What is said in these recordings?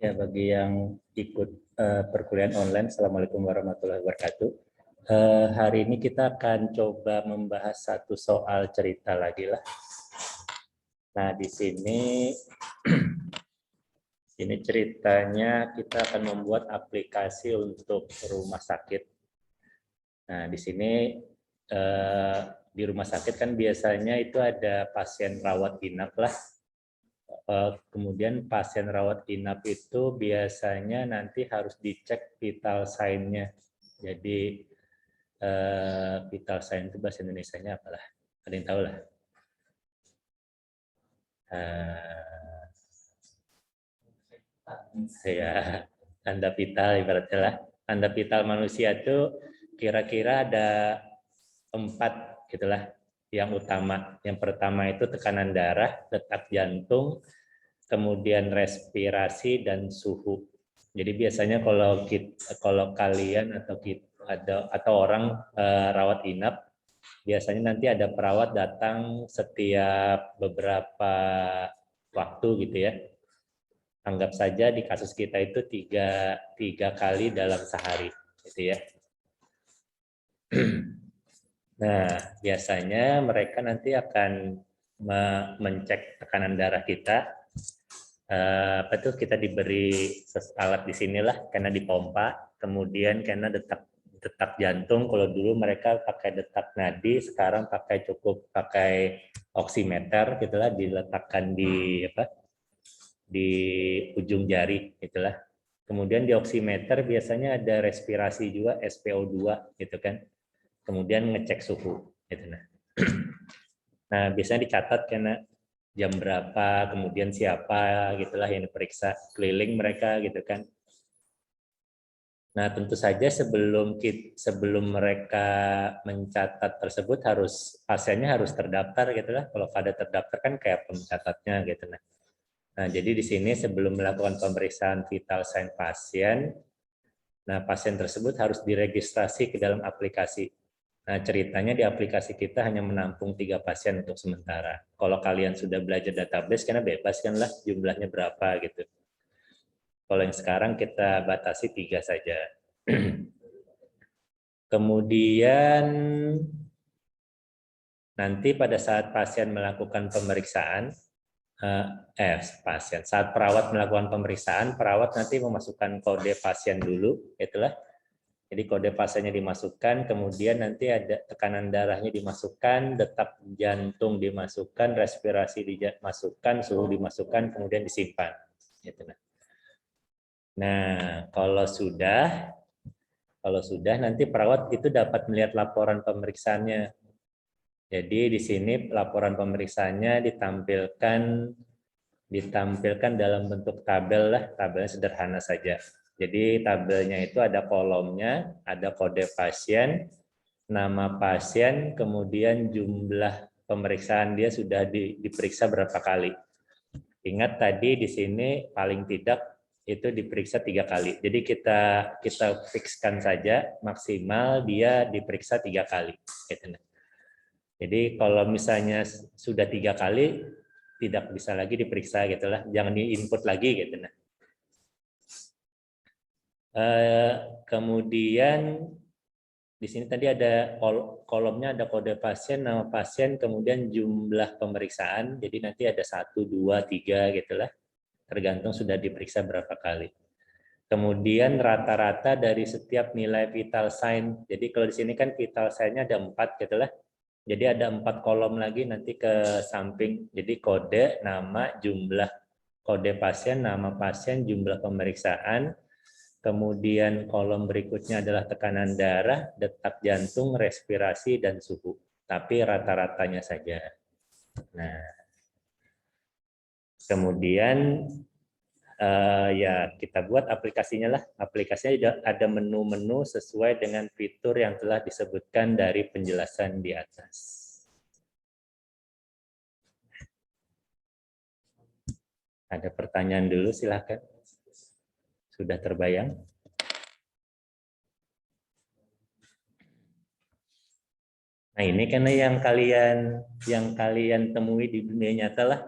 Ya, bagi yang ikut perkuliahan online, Assalamualaikum warahmatullahi wabarakatuh. Hari ini kita akan coba membahas satu soal cerita lagi lah. Nah, di sini ini ceritanya kita akan membuat aplikasi untuk rumah sakit. Nah, di sini di rumah sakit kan biasanya itu ada pasien rawat inap lah. Kemudian pasien rawat inap itu biasanya nanti harus dicek vital sign-nya. Jadi vital sign itu bahasa Indonesianya apalah? Ada yang tahu lah? Ya, tanda vital ibaratnya lah. Tanda vital manusia itu kira-kira ada 4 gitulah yang utama. Yang pertama itu tekanan darah, detak jantung, kemudian respirasi dan suhu. Jadi biasanya kalau kalian atau orang rawat inap, biasanya nanti ada perawat datang setiap beberapa waktu gitu ya. Anggap saja di kasus kita itu tiga kali dalam sehari, gitu ya. Nah, biasanya mereka nanti akan mencek tekanan darah kita. Kita diberi alat di sinilah karena dipompa, kemudian karena detak jantung. Kalau dulu mereka pakai detak nadi, sekarang cukup pakai oximeter, gitulah, diletakkan di ujung jari, gitulah. Kemudian di oximeter biasanya ada respirasi juga, SpO2 gitu kan. Kemudian ngecek suhu gitu. Nah, biasanya dicatat karena jam berapa, kemudian siapa gitulah yang diperiksa, keliling mereka gitu kan. Nah, tentu saja sebelum mereka mencatat tersebut pasiennya harus terdaftar gitulah. Kalau pada terdaftar kan kayak pencatatnya gitu. Nah, jadi di sini sebelum melakukan pemeriksaan vital sign pasien, nah pasien tersebut harus diregistrasi ke dalam aplikasi. Nah, ceritanya di aplikasi kita hanya menampung 3 pasien untuk sementara. Kalau kalian sudah belajar database, karena bebas kan lah jumlahnya berapa gitu. Kalau yang sekarang kita batasi 3 saja. Kemudian nanti pada saat pasien melakukan pemeriksaan, saat perawat melakukan pemeriksaan, perawat nanti memasukkan kode pasien dulu, itulah. Jadi kode pasiennya dimasukkan, kemudian nanti ada tekanan darahnya dimasukkan, detak jantung dimasukkan, respirasi dimasukkan, suhu dimasukkan, kemudian disimpan. Nah, kalau sudah nanti perawat itu dapat melihat laporan pemeriksaannya. Jadi di sini laporan pemeriksaannya ditampilkan dalam bentuk tabel lah, tabelnya sederhana saja. Jadi tabelnya itu ada kolomnya, ada kode pasien, nama pasien, kemudian jumlah pemeriksaan dia sudah diperiksa berapa kali. Ingat tadi di sini paling tidak itu diperiksa 3 kali. Jadi kita fixkan saja maksimal dia diperiksa 3 kali. Jadi kalau misalnya sudah 3 kali tidak bisa lagi diperiksa gitulah, jangan diinput lagi gitu. Kemudian di sini tadi ada kolomnya, ada kode pasien, nama pasien, kemudian jumlah pemeriksaan. Jadi nanti ada 1, 2, 3 gitulah, tergantung sudah diperiksa berapa kali. Kemudian rata-rata dari setiap nilai vital sign. Jadi kalau di sini kan vital sign-nya ada 4 gitulah. Jadi ada 4 kolom lagi nanti ke samping. Jadi kode, nama, jumlah kode pasien, nama pasien, jumlah pemeriksaan. Kemudian kolom berikutnya adalah tekanan darah, detak jantung, respirasi, dan suhu. Tapi rata-ratanya saja. Nah, kemudian ya kita buat aplikasinya lah. Aplikasinya ada menu-menu sesuai dengan fitur yang telah disebutkan dari penjelasan di atas. Ada pertanyaan dulu, silakan. Sudah terbayang? Nah, ini karena yang kalian temui di dunia nyata lah,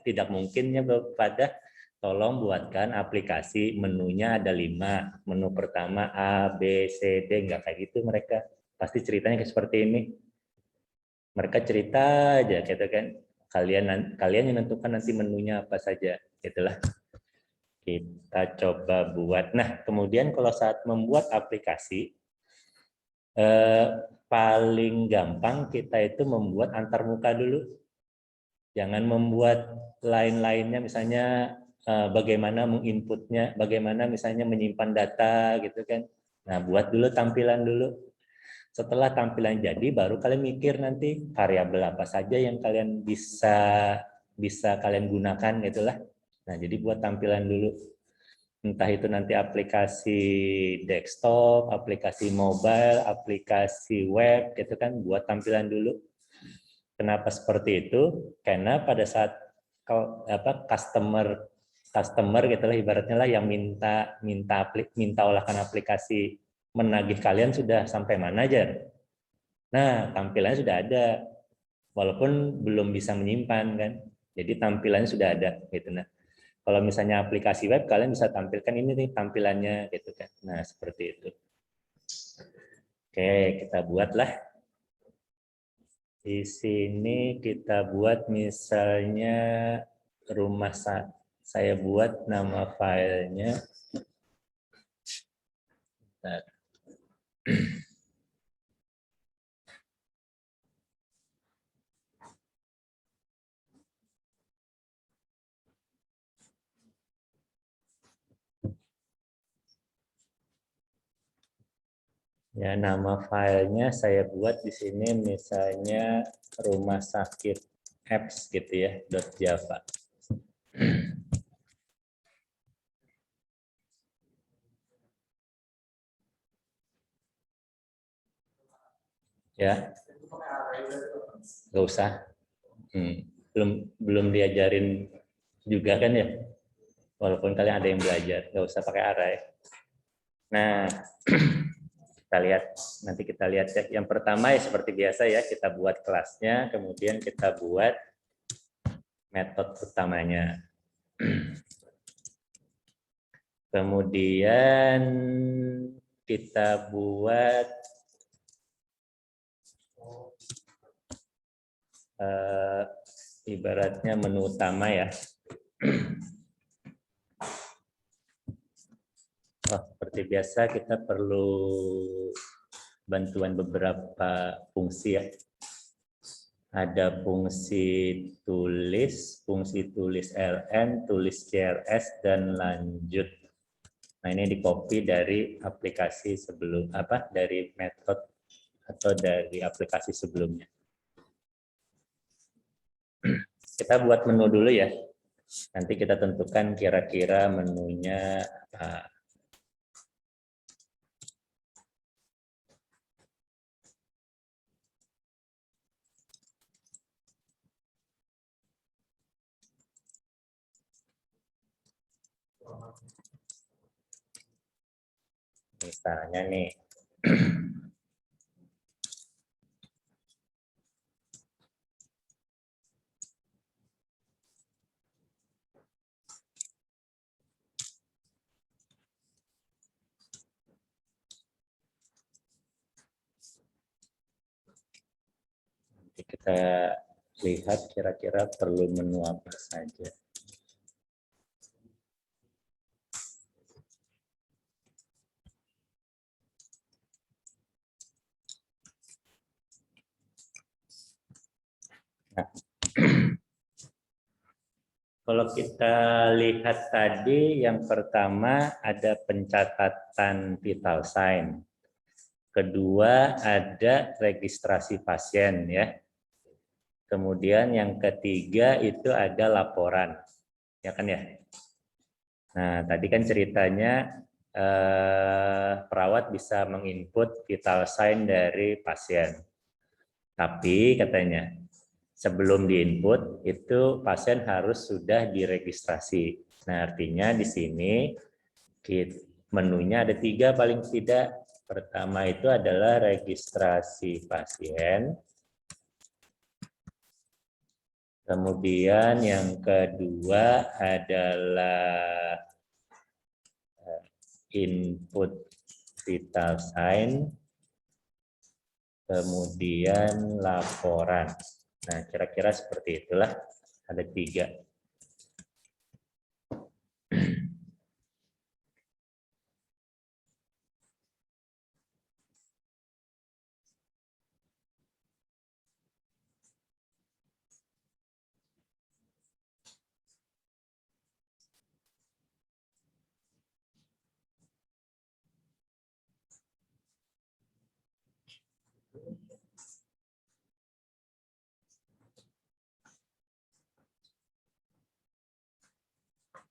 tidak mungkinnya pada tolong buatkan aplikasi, menunya ada 5. Menu pertama A, B, C, D, nggak kayak gitu mereka. Pasti ceritanya kayak seperti ini. Mereka cerita aja gitu kan. Kalian yang menentukan nanti menunya apa saja, gitulah. Kita coba buat. Nah, kemudian kalau saat membuat aplikasi, paling gampang kita itu membuat antarmuka dulu. Jangan membuat lain-lainnya, misalnya bagaimana menginputnya, bagaimana misalnya menyimpan data gitu kan. Nah, buat dulu tampilan dulu. Setelah tampilan jadi, baru kalian mikir nanti variabel apa saja yang kalian bisa kalian gunakan gitulah. Nah, jadi buat tampilan dulu. Entah itu nanti aplikasi desktop, aplikasi mobile, aplikasi web, gitu kan, buat tampilan dulu. Kenapa seperti itu? Karena pada saat customer gitulah ibaratnya lah yang minta olahkan aplikasi, menagih kalian sudah sampai mana aja. Nah, tampilannya sudah ada, walaupun belum bisa menyimpan kan. Jadi tampilannya sudah ada gitu. Nah, kalau misalnya aplikasi web, kalian bisa tampilkan ini nih tampilannya gitu kan. Nah, seperti itu. Oke, kita buatlah. Di sini kita buat misalnya rumah saya buat nama filenya. Ya, nama filenya saya buat di sini misalnya rumah sakit apps gitu ya, .java. Ya, nggak usah. Belum diajarin juga kan ya, walaupun kalian ada yang belajar, nggak usah pakai array. Nah, nanti kita lihat ya. Yang pertama ya seperti biasa ya, kita buat kelasnya, kemudian kita buat metode utamanya. Kemudian kita buat ibaratnya menu utama ya. Seperti biasa kita perlu bantuan beberapa fungsi ya. Ada fungsi tulis ln, tulis crs, dan lanjut. Nah, ini di copy dari aplikasi sebelum dari metode atau dari aplikasi sebelumnya. Kita buat menu dulu ya. Nanti kita tentukan kira-kira menunya apa. Misalnya nih. Kita lihat kira-kira perlu menu apa saja. Nah, kalau kita lihat tadi, yang pertama ada pencatatan vital sign. Kedua ada registrasi pasien ya. Kemudian yang ketiga itu ada laporan, ya kan ya. Nah tadi kan ceritanya perawat bisa menginput vital sign dari pasien. Tapi katanya sebelum diinput itu pasien harus sudah diregistrasi. Nah artinya di sini menunya ada 3 paling tidak. Pertama itu adalah registrasi pasien. Kemudian yang kedua adalah input vital sign, kemudian laporan. Nah, kira-kira seperti itulah, ada 3.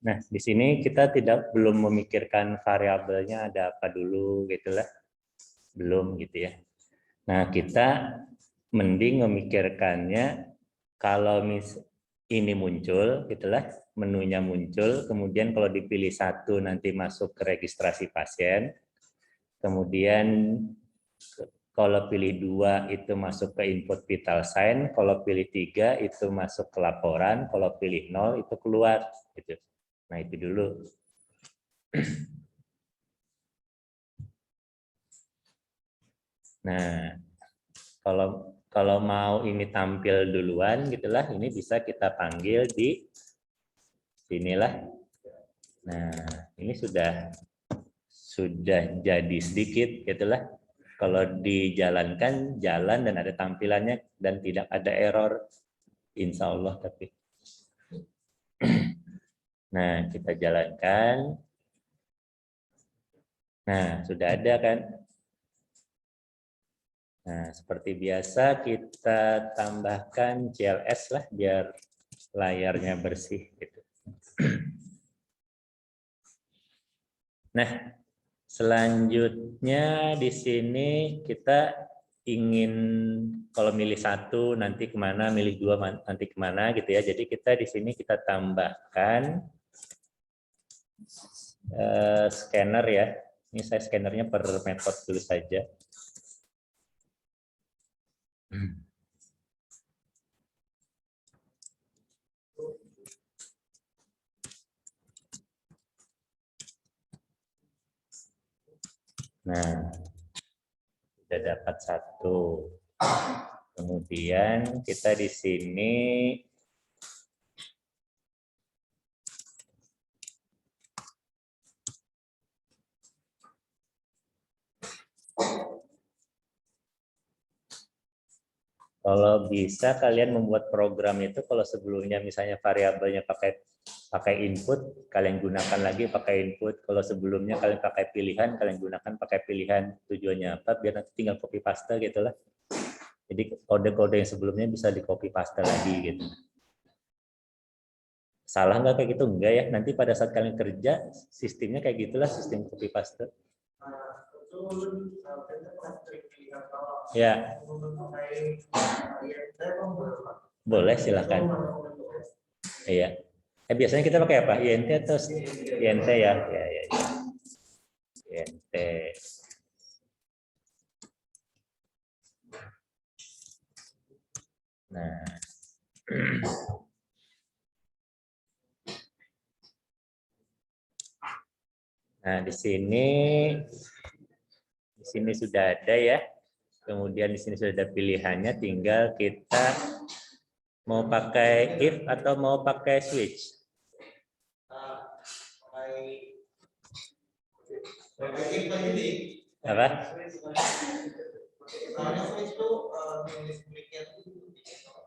Nah, di sini kita belum memikirkan variabelnya ada apa dulu, gitulah, belum gitu ya. Nah, kita mending memikirkannya kalau ini muncul, gitulah, menunya muncul, kemudian kalau dipilih 1 nanti masuk ke registrasi pasien, kemudian kalau pilih 2 itu masuk ke input vital sign, kalau pilih 3 itu masuk ke laporan, kalau pilih 0 itu keluar, gitu. Nah, itu dulu. Nah, kalau mau ini tampil duluan gitulah, ini bisa kita panggil di sinilah. Nah, ini sudah jadi sedikit gitulah. Kalau dijalankan jalan dan ada tampilannya dan tidak ada error, insya Allah. Tapi nah, kita jalankan. Nah, sudah ada kan. Nah, seperti biasa kita tambahkan CLS lah biar layarnya bersih gitu. Nah, selanjutnya di sini kita ingin kalau milih 1 nanti kemana, milih 2 nanti kemana gitu ya. Jadi kita di sini kita tambahkan scanner ya. Ini saya scannernya per metode dulu saja. Nah, sudah dapat 1. Kemudian kita di sini kalau bisa kalian membuat program itu kalau sebelumnya misalnya variabelnya pakai input, kalian gunakan lagi pakai input. Kalau sebelumnya kalian pakai pilihan, kalian gunakan pakai pilihan. Tujuannya apa? Biar nanti tinggal copy paste gitulah. Jadi kode-kode yang sebelumnya bisa di copy paste lagi gitu. Salah nggak kayak gitu? Enggak ya. Nanti pada saat kalian kerja, sistemnya kayak gitulah, sistem copy paste. Ya. Boleh, silakan. Iya. Biasanya kita pakai apa? INT atau INT ya? Ya, ya, ya. INT. Nah. Nah, di sini sudah ada ya. Kemudian di sini sudah ada pilihannya, tinggal kita mau pakai if atau mau pakai switch. Apa?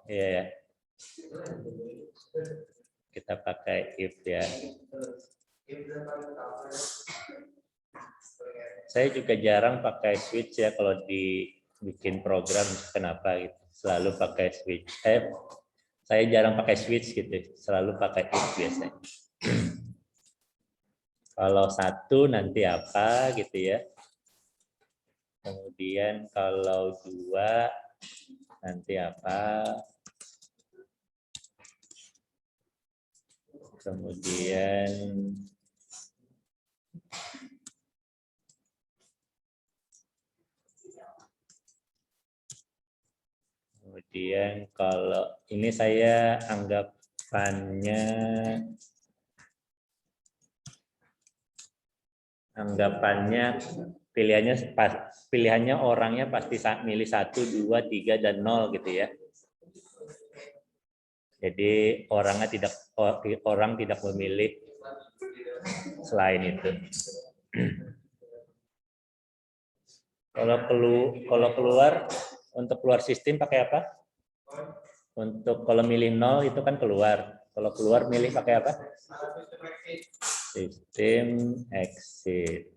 Iya ya. Kita pakai if ya. Saya juga jarang pakai switch ya kalau dibikin program, kenapa gitu. Selalu pakai switch. Saya jarang pakai switch gitu, selalu pakai if biasanya. Kalau 1 nanti apa gitu ya. Kemudian kalau 2 nanti apa. Kemudian Kemudian kalau ini saya anggapannya pilihannya orangnya pasti milih 1, 2, 3 dan 0 gitu ya. Jadi orang tidak memilih selain itu. Kalau keluar, untuk keluar sistem pakai apa? Untuk kalau milih 0 itu kan keluar. Kalau keluar milih pakai apa? Sistem exit.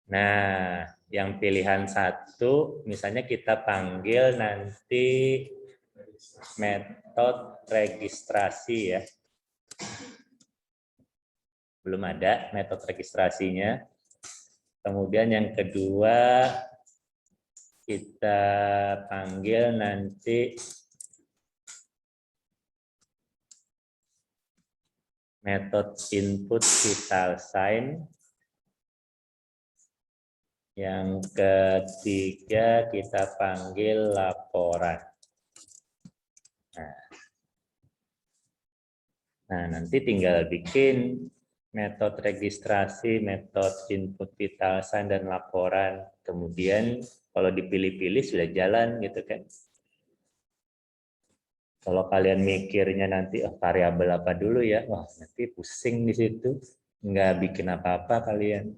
Nah, yang pilihan 1, misalnya kita panggil nanti metode registrasi ya. Belum ada metode registrasinya. Kemudian yang kedua, kita panggil nanti metode input vital sign. Yang ketiga kita panggil laporan. Nah, nanti tinggal bikin metode registrasi, metode input vital sign dan laporan. Kemudian kalau dipilih-pilih sudah jalan gitu kan. Kalau kalian mikirnya nanti variabel apa dulu ya, wah nanti pusing di situ, nggak bikin apa-apa kalian.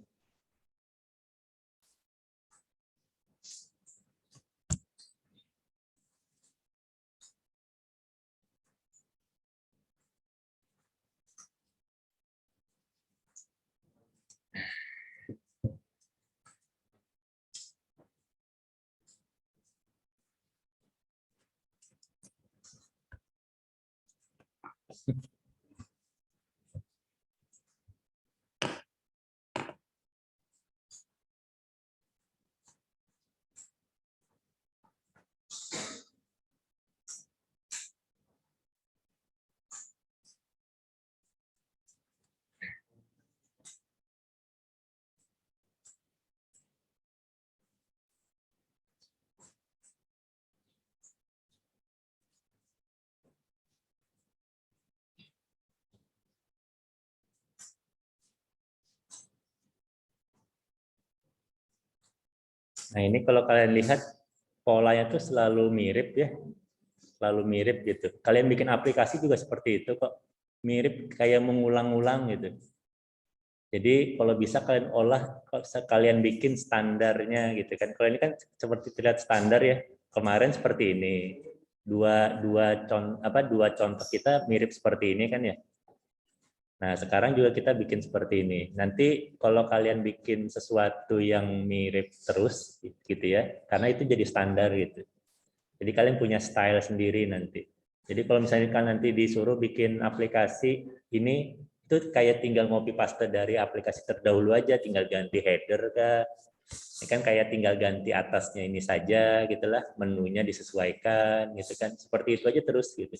Nah ini kalau kalian lihat polanya tuh selalu mirip ya, selalu mirip gitu. Kalian bikin aplikasi juga seperti itu kok, mirip kayak mengulang-ulang gitu. Jadi kalau bisa kalian olah, kalian bikin standarnya gitu kan. Kalau ini kan seperti terlihat standar ya. Kemarin seperti ini. Dua contoh kita mirip seperti ini kan ya. Nah, sekarang juga kita bikin seperti ini. Nanti kalau kalian bikin sesuatu yang mirip terus gitu ya, karena itu jadi standar gitu. Jadi kalian punya style sendiri nanti. Jadi kalau misalnya kan nanti disuruh bikin aplikasi ini, itu kayak tinggal copy paste dari aplikasi terdahulu aja, tinggal ganti header kah. Ini kan kayak tinggal ganti atasnya ini saja gitulah, menunya disesuaikan gitu kan. Seperti itu aja terus gitu.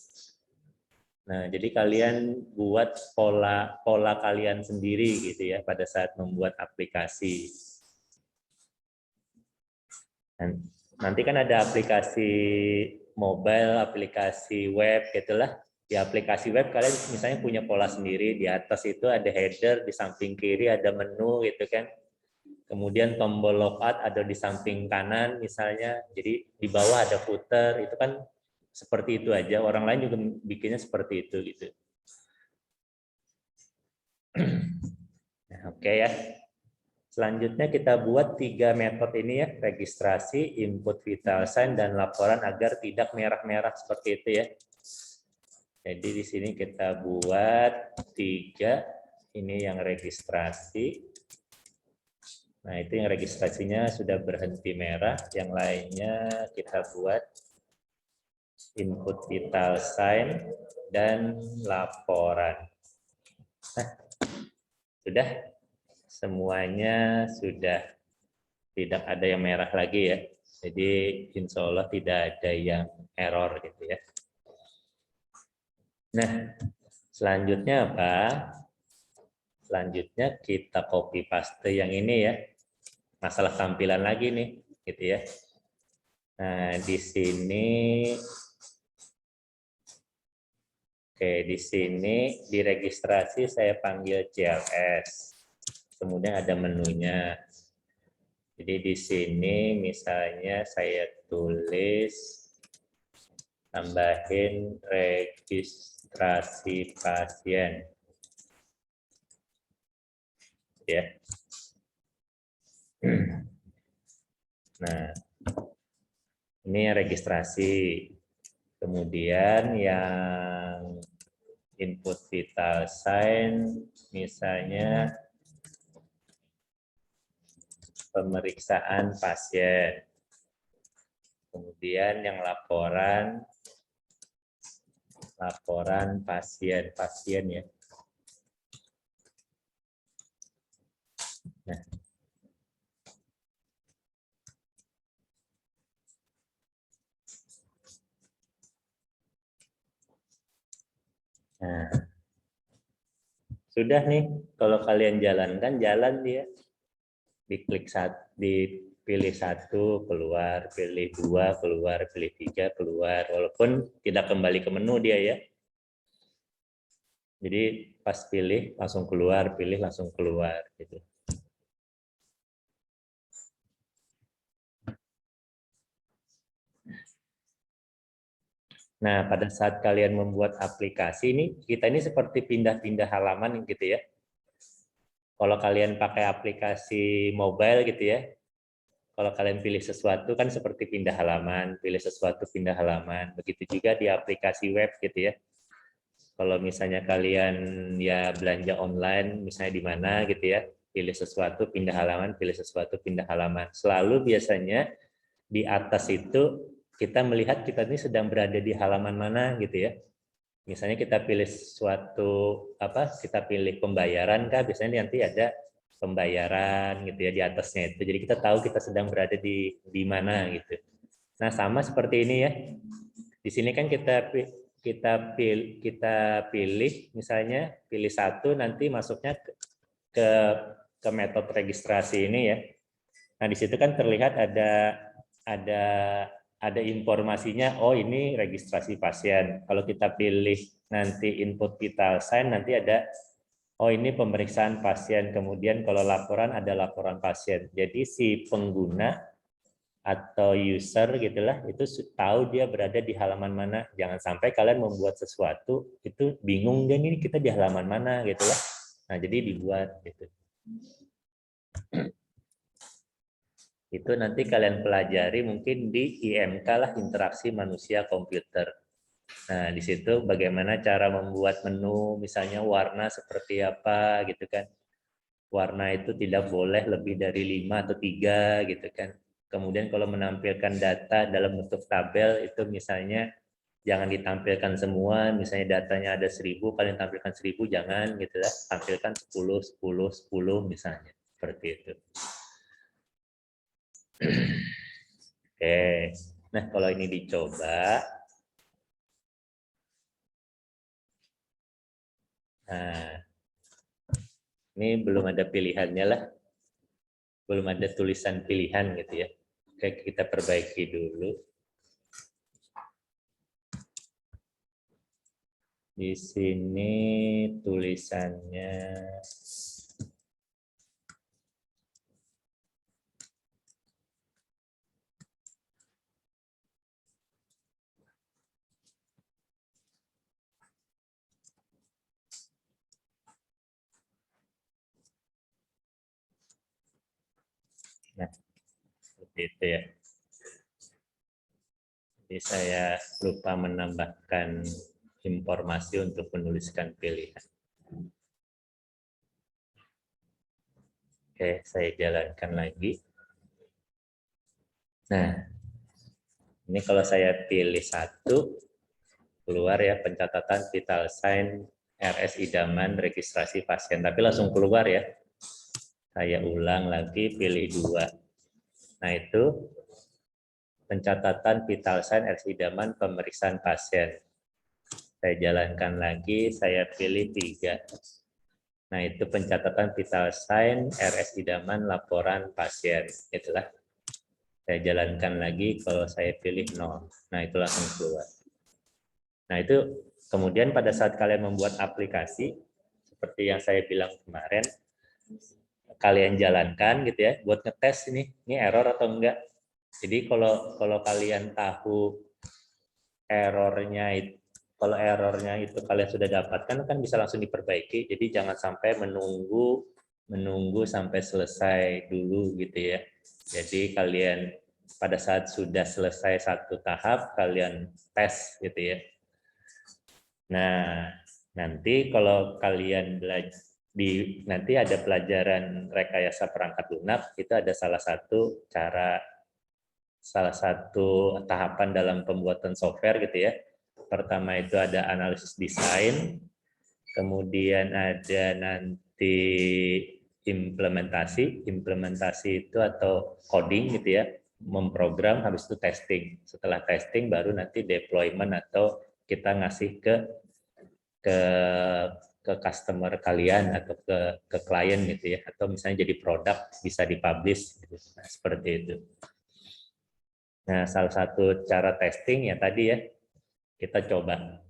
Nah, jadi kalian buat pola kalian sendiri gitu ya pada saat membuat aplikasi. Nanti kan ada aplikasi mobile, aplikasi web gitulah. Di aplikasi web kalian misalnya punya pola sendiri, di atas itu ada header, di samping kiri ada menu gitu kan. Kemudian tombol logout ada di samping kanan misalnya. Jadi di bawah ada footer, itu kan seperti itu aja. Orang lain juga bikinnya seperti itu gitu. Nah, oke ya. Selanjutnya kita buat 3 metode ini ya, registrasi, input vital sign, dan laporan agar tidak merah-merah seperti itu ya. Jadi di sini kita buat 3, ini yang registrasi. Nah itu yang registrasinya sudah berhenti merah, yang lainnya kita buat input vital sign dan laporan. Nah, sudah. Semuanya sudah tidak ada yang merah lagi ya. Jadi insya Allah tidak ada yang error gitu ya. Nah, selanjutnya apa? Selanjutnya kita copy paste yang ini ya. Masalah tampilan lagi nih, gitu ya. Nah, di sini di sini di registrasi saya panggil CLS. Kemudian ada menunya. Jadi di sini misalnya saya tulis tambahin registrasi pasien. Ya. Nah, ini registrasi. Kemudian yang input vital sign misalnya pemeriksaan pasien. Kemudian yang laporan pasien ya. Nah, sudah nih, kalau kalian jalankan, jalan dia. Diklik dipilih 1 keluar, pilih 2 keluar, pilih 3 keluar, walaupun tidak kembali ke menu dia ya. Jadi pas pilih langsung keluar, pilih langsung keluar gitu. Nah, pada saat kalian membuat aplikasi ini, kita ini seperti pindah-pindah halaman gitu ya. Kalau kalian pakai aplikasi mobile gitu ya, kalau kalian pilih sesuatu kan seperti pindah halaman, pilih sesuatu pindah halaman. Begitu juga di aplikasi web gitu ya. Kalau misalnya kalian ya belanja online, misalnya di mana gitu ya, pilih sesuatu pindah halaman, pilih sesuatu pindah halaman. Selalu biasanya di atas itu kita melihat kita ini sedang berada di halaman mana gitu ya. Misalnya kita pilih suatu kita pilih pembayaran kah, biasanya nanti ada pembayaran gitu ya di atasnya itu. Jadi kita tahu kita sedang berada di mana gitu. Nah, sama seperti ini ya. Di sini kan kita pilih misalnya pilih 1 nanti masuknya ke metode registrasi ini ya. Nah, di situ kan terlihat ada ada informasinya, oh ini registrasi pasien. Kalau kita pilih nanti input vital sign, nanti ada, oh ini pemeriksaan pasien. Kemudian kalau laporan, ada laporan pasien. Jadi si pengguna atau user gitulah, itu tahu dia berada di halaman mana. Jangan sampai kalian membuat sesuatu, itu bingung, dia ini kita di halaman mana gitulah. Nah, jadi dibuat gitu. Itu nanti kalian pelajari mungkin di IMK lah, interaksi manusia komputer. Nah, di situ bagaimana cara membuat menu, misalnya warna seperti apa gitu kan. Warna itu tidak boleh lebih dari 5 atau 3 gitu kan. Kemudian kalau menampilkan data dalam bentuk tabel itu misalnya jangan ditampilkan semua, misalnya datanya ada 1000, kalian tampilkan 1000, jangan gitu ya. Tampilkan 10, 10, 10 misalnya. Seperti itu. Oke, nah kalau ini dicoba, nah ini belum ada pilihannya lah, belum ada tulisan pilihan gitu ya. Oke, kita perbaiki dulu. Di sini tulisannya nah, seperti itu ya. Jadi saya lupa menambahkan informasi untuk menuliskan pilihan. Oke, saya jalankan lagi. Nah, ini kalau saya pilih 1, keluar ya pencatatan vital sign RS idaman registrasi pasien. Tapi langsung keluar ya. Saya ulang lagi, pilih 2. Nah, itu pencatatan vital sign RS idaman pemeriksaan pasien. Saya jalankan lagi, saya pilih 3. Nah, itu pencatatan vital sign, RS idaman, laporan pasien. Itulah. Saya jalankan lagi, kalau saya pilih 0. Nah, itu langsung keluar. Nah, itu kemudian pada saat kalian membuat aplikasi, seperti yang saya bilang kemarin, kalian jalankan gitu ya, buat ngetes ini error atau enggak. Jadi kalau kalian tahu errornya itu, kalau errornya itu kalian sudah dapatkan kan bisa langsung diperbaiki. Jadi jangan sampai menunggu sampai selesai dulu gitu ya. Jadi kalian pada saat sudah selesai satu tahap kalian tes gitu ya. Nah, nanti kalau kalian belajar nanti ada pelajaran rekayasa perangkat lunak, itu ada salah satu tahapan dalam pembuatan software gitu ya. Pertama itu ada analisis desain, kemudian ada nanti implementasi itu atau coding gitu ya, memprogram, habis itu testing. Setelah testing baru nanti deployment atau kita ngasih ke customer kalian atau ke klien gitu ya, atau misalnya jadi produk bisa dipublish gitu. Nah, seperti itu. Nah, salah satu cara testing ya tadi ya, kita coba.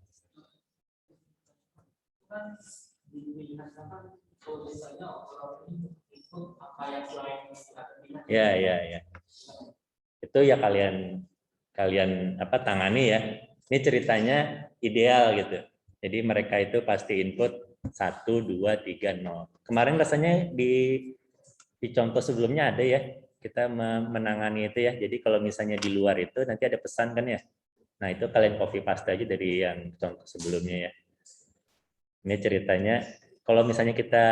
Ya. Itu ya kalian tangani ya. Ini ceritanya ideal gitu. Jadi mereka itu pasti input 1, 2, 3, 0. Kemarin rasanya di contoh sebelumnya ada ya, kita menangani itu ya. Jadi kalau misalnya di luar itu nanti ada pesan kan ya. Nah, itu kalian copy paste aja dari yang contoh sebelumnya ya. Ini ceritanya kalau misalnya kita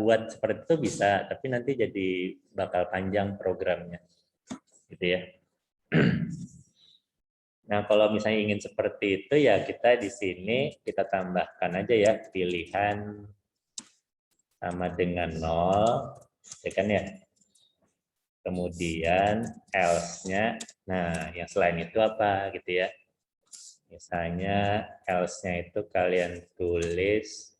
buat seperti itu bisa, tapi nanti jadi bakal panjang programnya. Gitu ya. Nah, kalau misalnya ingin seperti itu ya kita di sini kita tambahkan aja ya pilihan sama dengan 0, ya kan ya. Kemudian else-nya, nah yang selain itu apa gitu ya. Misalnya else-nya itu kalian tulis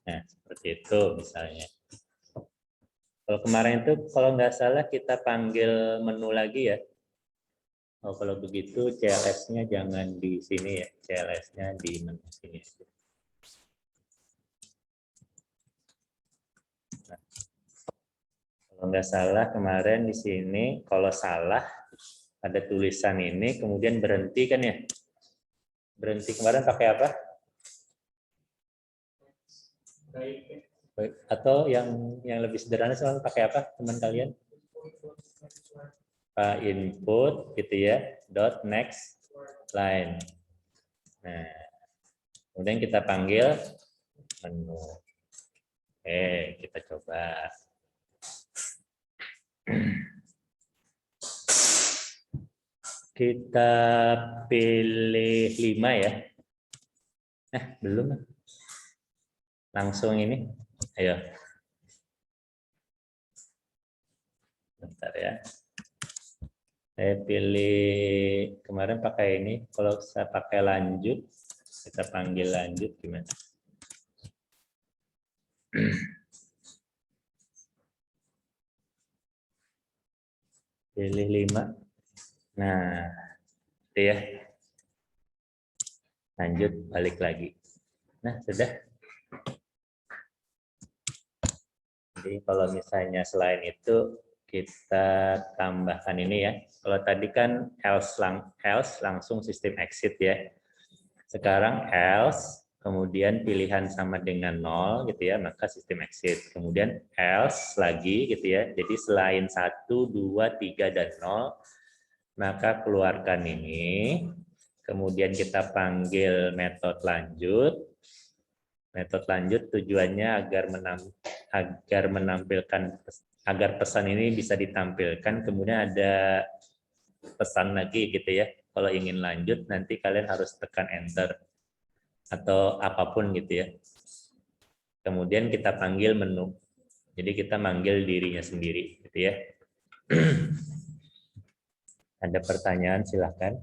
nah seperti itu misalnya. Kalau kemarin itu kalau nggak salah kita panggil menu lagi ya. Oh, kalau begitu CLS-nya jangan di sini ya, CLS-nya di menu sini. Nah, kalau nggak salah kemarin di sini, kalau salah ada tulisan ini, kemudian berhenti kan ya? Berhenti kemarin pakai apa? Atau yang lebih sederhana soal pakai apa teman kalian? Input gitu ya, dot next line. Nah, kemudian kita panggil menu. Kita coba. Kita pilih 5 ya. Belum. Langsung ini. Ayo. Bentar ya. Saya pilih kemarin pakai ini. Kalau saya pakai lanjut, kita panggil lanjut gimana? Pilih 5. Nah, itu ya. Lanjut, balik lagi. Nah, sudah. Jadi kalau misalnya selain itu kita tambahkan ini ya. Kalau tadi kan else langsung sistem exit ya. Sekarang else, kemudian pilihan sama dengan 0 gitu ya, maka sistem exit. Kemudian else lagi gitu ya. Jadi selain 1, 2, 3 dan 0, maka keluarkan ini. Kemudian kita panggil metode lanjut. Metode lanjut tujuannya agar pesan ini bisa ditampilkan, kemudian ada pesan lagi gitu ya. Kalau ingin lanjut nanti kalian harus tekan enter atau apapun gitu ya. Kemudian kita panggil menu. Jadi kita manggil dirinya sendiri, gitu ya. Ada pertanyaan, silahkan.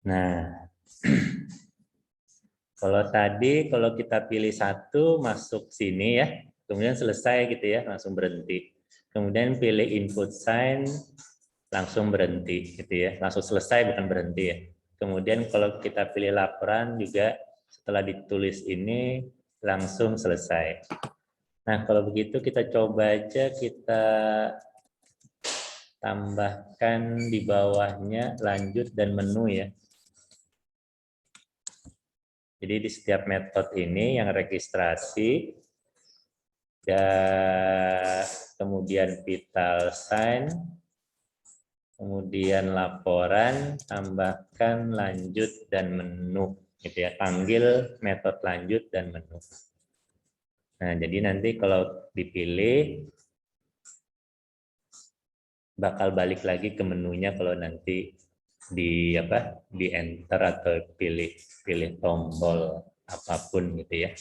Nah, kalau tadi kalau kita pilih satu masuk sini ya, kemudian selesai gitu ya, langsung berhenti. Kemudian pilih input sign, langsung berhenti gitu ya, langsung selesai bukan berhenti ya. Kemudian kalau kita pilih laporan juga setelah ditulis ini langsung selesai. Nah, kalau begitu kita coba aja kita tambahkan di bawahnya lanjut dan menu ya. Jadi di setiap metode ini yang registrasi, ya, kemudian vital sign, kemudian laporan, tambahkan lanjut dan menu, gitu ya. Panggil metode lanjut dan menu. Nah, jadi nanti kalau dipilih bakal balik lagi ke menunya kalau nanti di enter atau pilih tombol apapun gitu ya.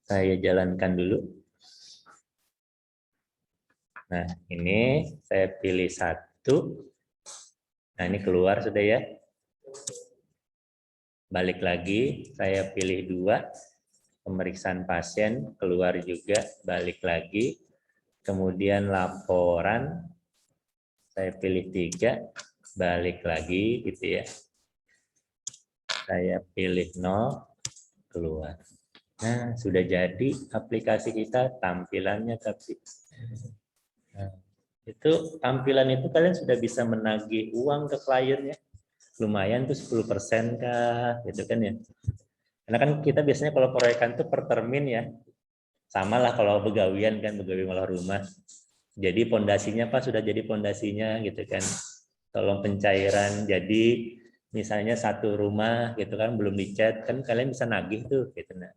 Saya jalankan dulu. Nah, ini saya pilih satu. Nah, ini keluar sudah ya. Balik lagi, saya pilih dua. Pemeriksaan pasien keluar juga, balik lagi. Kemudian laporan, saya pilih 3, balik lagi gitu ya. Saya pilih 0, keluar. Nah, sudah jadi aplikasi kita tampilannya tapi nah, itu tampilan itu kalian sudah bisa menagih uang ke kliennya. Lumayan tuh 10% kah gitu kan ya. Karena kan kita biasanya kalau proyekan tuh per termin ya. Sama lah kalau begawian kan, begawi malah rumah. Jadi pondasinya Pak sudah jadi pondasinya gitu kan. Tolong pencairan jadi misalnya satu rumah gitu kan belum dicat kan kalian bisa nagih tuh gitu nah.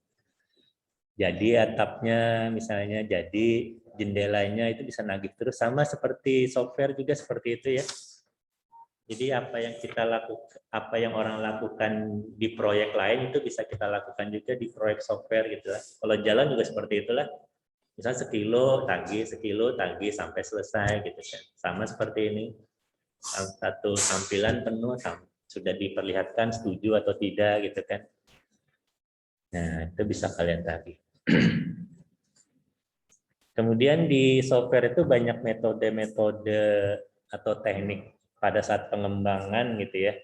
Jadi atapnya misalnya jadi jendelanya itu bisa nagih terus sama seperti software juga seperti itu ya. Jadi apa yang kita lakukan, apa yang orang lakukan di proyek lain itu bisa kita lakukan juga di proyek software gitu lah. Kalau jalan juga seperti itulah. Misal sekilo tagih sampai selesai gitu kan. Sama seperti ini. Satu tampilan penuh sudah diperlihatkan setuju atau tidak gitu kan. Nah, itu bisa kalian tagih. Kemudian di software itu banyak metode-metode atau teknik pada saat pengembangan gitu ya.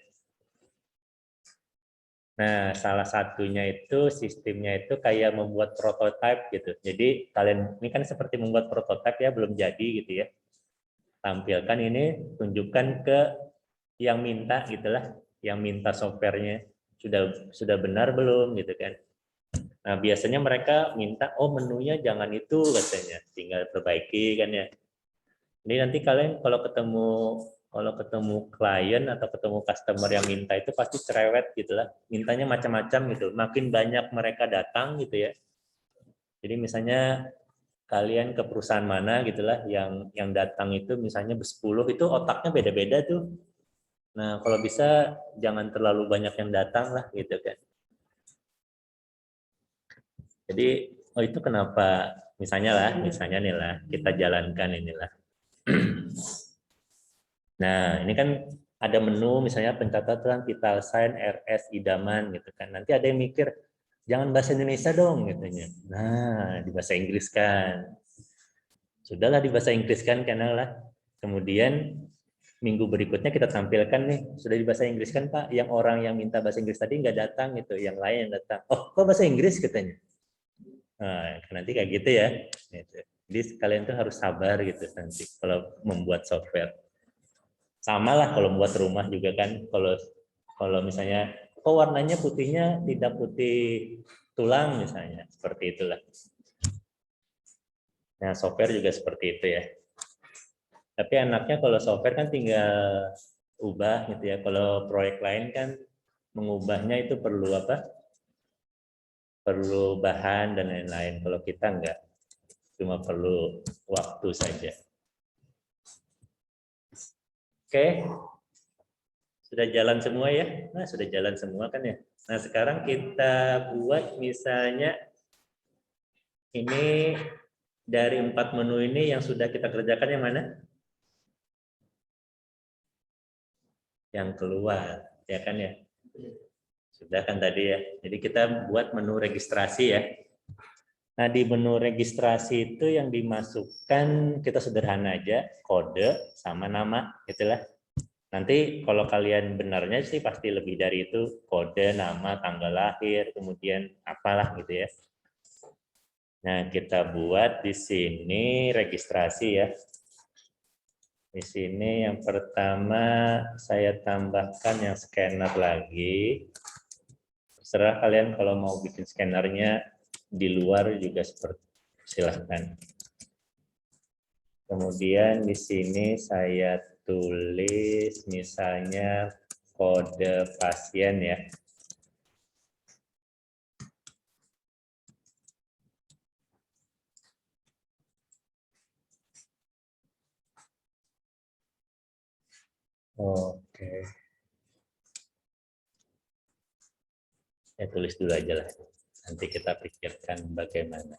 Nah, salah satunya itu sistemnya itu kayak membuat prototipe gitu. Jadi kalian ini kan seperti membuat prototipe ya, belum jadi gitu ya. Tampilkan ini, tunjukkan ke yang minta gitulah, yang minta softwarenya sudah benar belum gitu kan. Nah, biasanya mereka minta oh menunya jangan itu katanya, tinggal perbaiki kan ya. Ini nanti kalian kalau ketemu klien atau ketemu customer yang minta itu pasti cerewet gitulah, mintanya macam-macam gitu. Makin banyak mereka datang gitu ya. Jadi misalnya kalian ke perusahaan mana gitulah yang datang itu misalnya 10 itu otaknya beda-beda tuh. Nah, kalau bisa jangan terlalu banyak yang datang lah gitu kan. Jadi oh itu kenapa misalnya nih lah kita jalankan inilah. Nah, ini kan ada menu misalnya pencatatan vital sign RS idaman gitu kan. Nanti ada yang mikir jangan bahasa Indonesia dong katanya. Nah, di bahasa Inggris kan. Sudahlah di bahasa Inggris kan karena lah. Kemudian minggu berikutnya kita tampilkan nih sudah di bahasa Inggris kan Pak. Yang orang yang minta bahasa Inggris tadi nggak datang gitu, yang lain yang datang. Oh, kok bahasa Inggris katanya. Nah, nanti kayak gitu ya. Jadi kalian tuh harus sabar gitu nanti kalau membuat software. Sama lah kalau membuat rumah juga kan. Kalau misalnya kok warnanya putihnya tidak putih tulang misalnya, seperti itulah. Nah, software juga seperti itu ya. Tapi enaknya kalau software kan tinggal ubah gitu ya. Kalau proyek lain kan mengubahnya itu perlu apa? Perlu bahan dan lain-lain. Kalau kita enggak, cuma perlu waktu saja. Oke, sudah jalan semua ya? Nah, sudah jalan semua kan ya? Nah, sekarang kita buat misalnya ini dari 4 menu ini yang sudah kita kerjakan yang mana? Yang keluar, ya kan ya? Sudah kan tadi ya. Jadi kita buat menu registrasi ya. Nah, di menu registrasi itu yang dimasukkan kita sederhana aja, kode sama nama, itulah. Nanti kalau kalian benarnya sih pasti lebih dari itu, kode, nama, tanggal lahir, kemudian apalah gitu ya. Nah, kita buat di sini registrasi ya. Di sini yang pertama saya tambahkan yang scanner lagi. Terserah kalian kalau mau bikin scannernya di luar juga seperti silahkan. Kemudian di sini saya tulis misalnya kode pasien ya. Oke. Ya tulis dulu aja lah. Nanti kita pikirkan bagaimana.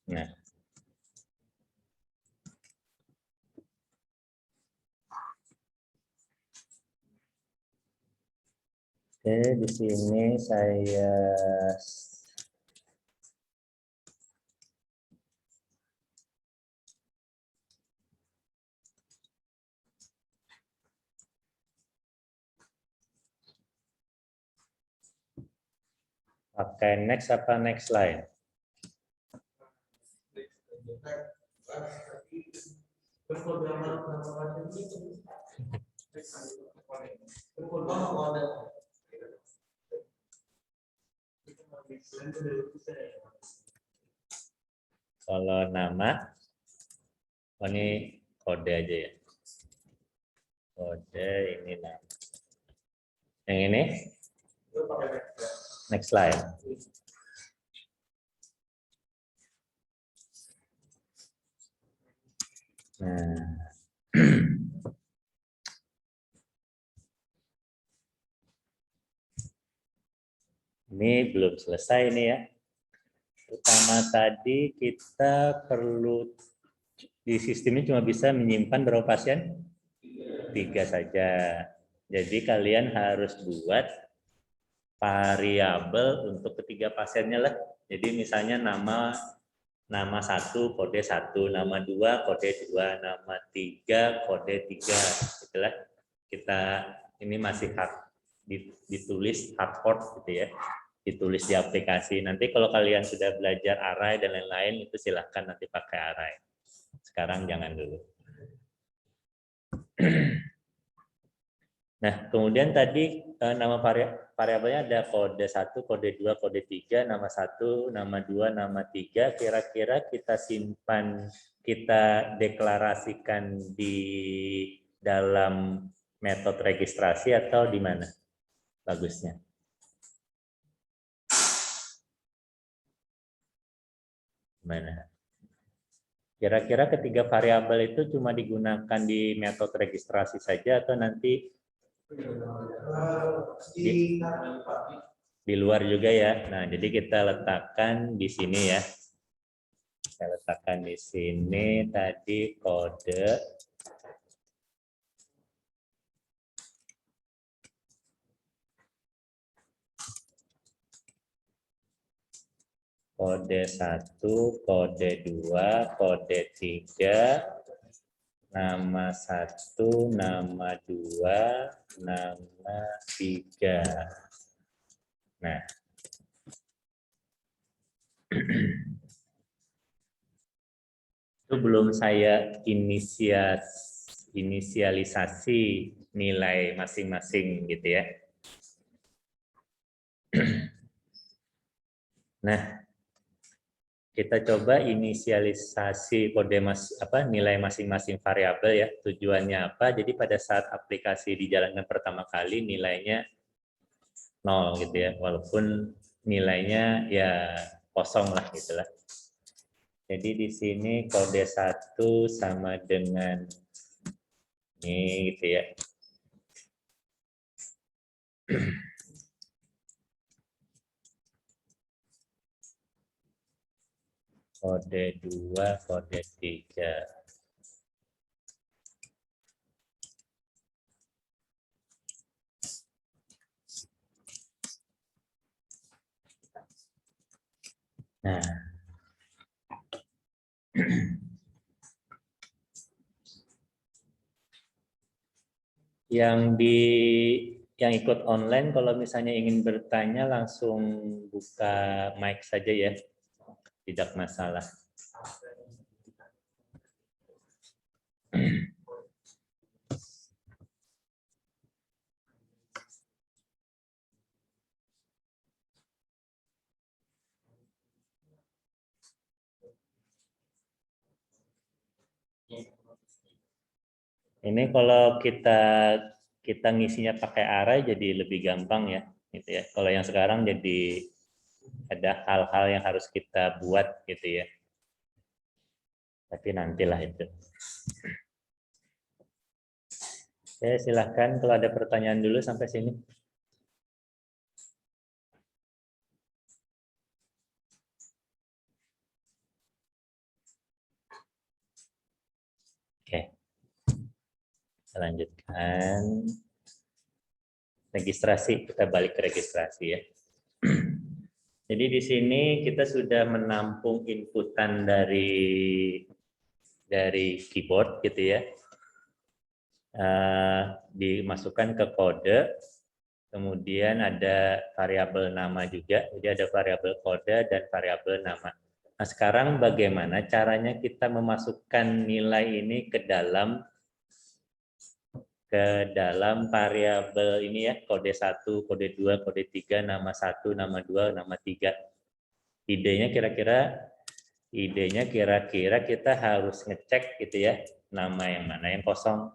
Nah. Oke, di sini saya pakai next apa next line? Kalau nama, oh ini kode aja ya. Kode ini nama. Yang ini? Next slide. Nah. Ini belum selesai nih ya. Pertama tadi kita perlu di sistemnya cuma bisa menyimpan berapa pasien? 3 saja. Jadi kalian harus buat variabel untuk ketiga pasiennya lah. Jadi misalnya nama 1 kode 1, nama 2 kode 2, nama 3 kode 3. Itulah kita ini masih ditulis hardcode gitu ya. Ditulis di aplikasi. Nanti kalau kalian sudah belajar array dan lain-lain itu silahkan nanti pakai array. Sekarang jangan dulu. Nah, kemudian tadi nama variabelnya ada kode 1, kode 2, kode 3, nama 1, nama 2, nama 3. Kira-kira kita simpan, kita deklarasikan di dalam metode registrasi atau di mana? Bagusnya. Mana? Kira-kira ketiga variabel itu cuma digunakan di metode registrasi saja atau nanti di luar juga ya. Nah, jadi kita letakkan di sini ya. Saya letakkan di sini tadi kode kode 1, kode 2, kode 3, nama 1, nama 2, nama 3. Nah, itu belum saya inisialisasi nilai masing-masing gitu ya. Nah, kita coba inisialisasi kode nilai masing-masing variabel ya. Tujuannya apa? Jadi pada saat aplikasi dijalankan pertama kali nilainya 0 gitu ya. Walaupun nilainya ya kosong lah gitulah. Jadi di sini kode 1 sama dengan ini gitu ya. Kode 2, kode 3. Nah. Yang ikut online kalau misalnya ingin bertanya langsung buka mic saja ya. Tidak masalah. Ini kalau kita ngisinya pakai array jadi lebih gampang ya, gitu ya. Kalau yang sekarang jadi ada hal-hal yang harus kita buat gitu ya. Tapi nantilah itu. Oke, silahkan kalau ada pertanyaan dulu sampai sini. Oke. Kita lanjutkan. Registrasi, kita balik ke registrasi ya. Jadi di sini kita sudah menampung inputan dari keyboard gitu ya. Dimasukkan ke kode, kemudian ada variabel nama juga, jadi ada variabel kode dan variabel nama. Nah sekarang bagaimana caranya kita memasukkan nilai ini ke dalam variabel ini ya, kode 1, kode 2, kode 3, nama 1, nama 2, nama 3. Idenya kira-kira kita harus ngecek gitu ya, nama yang mana yang kosong,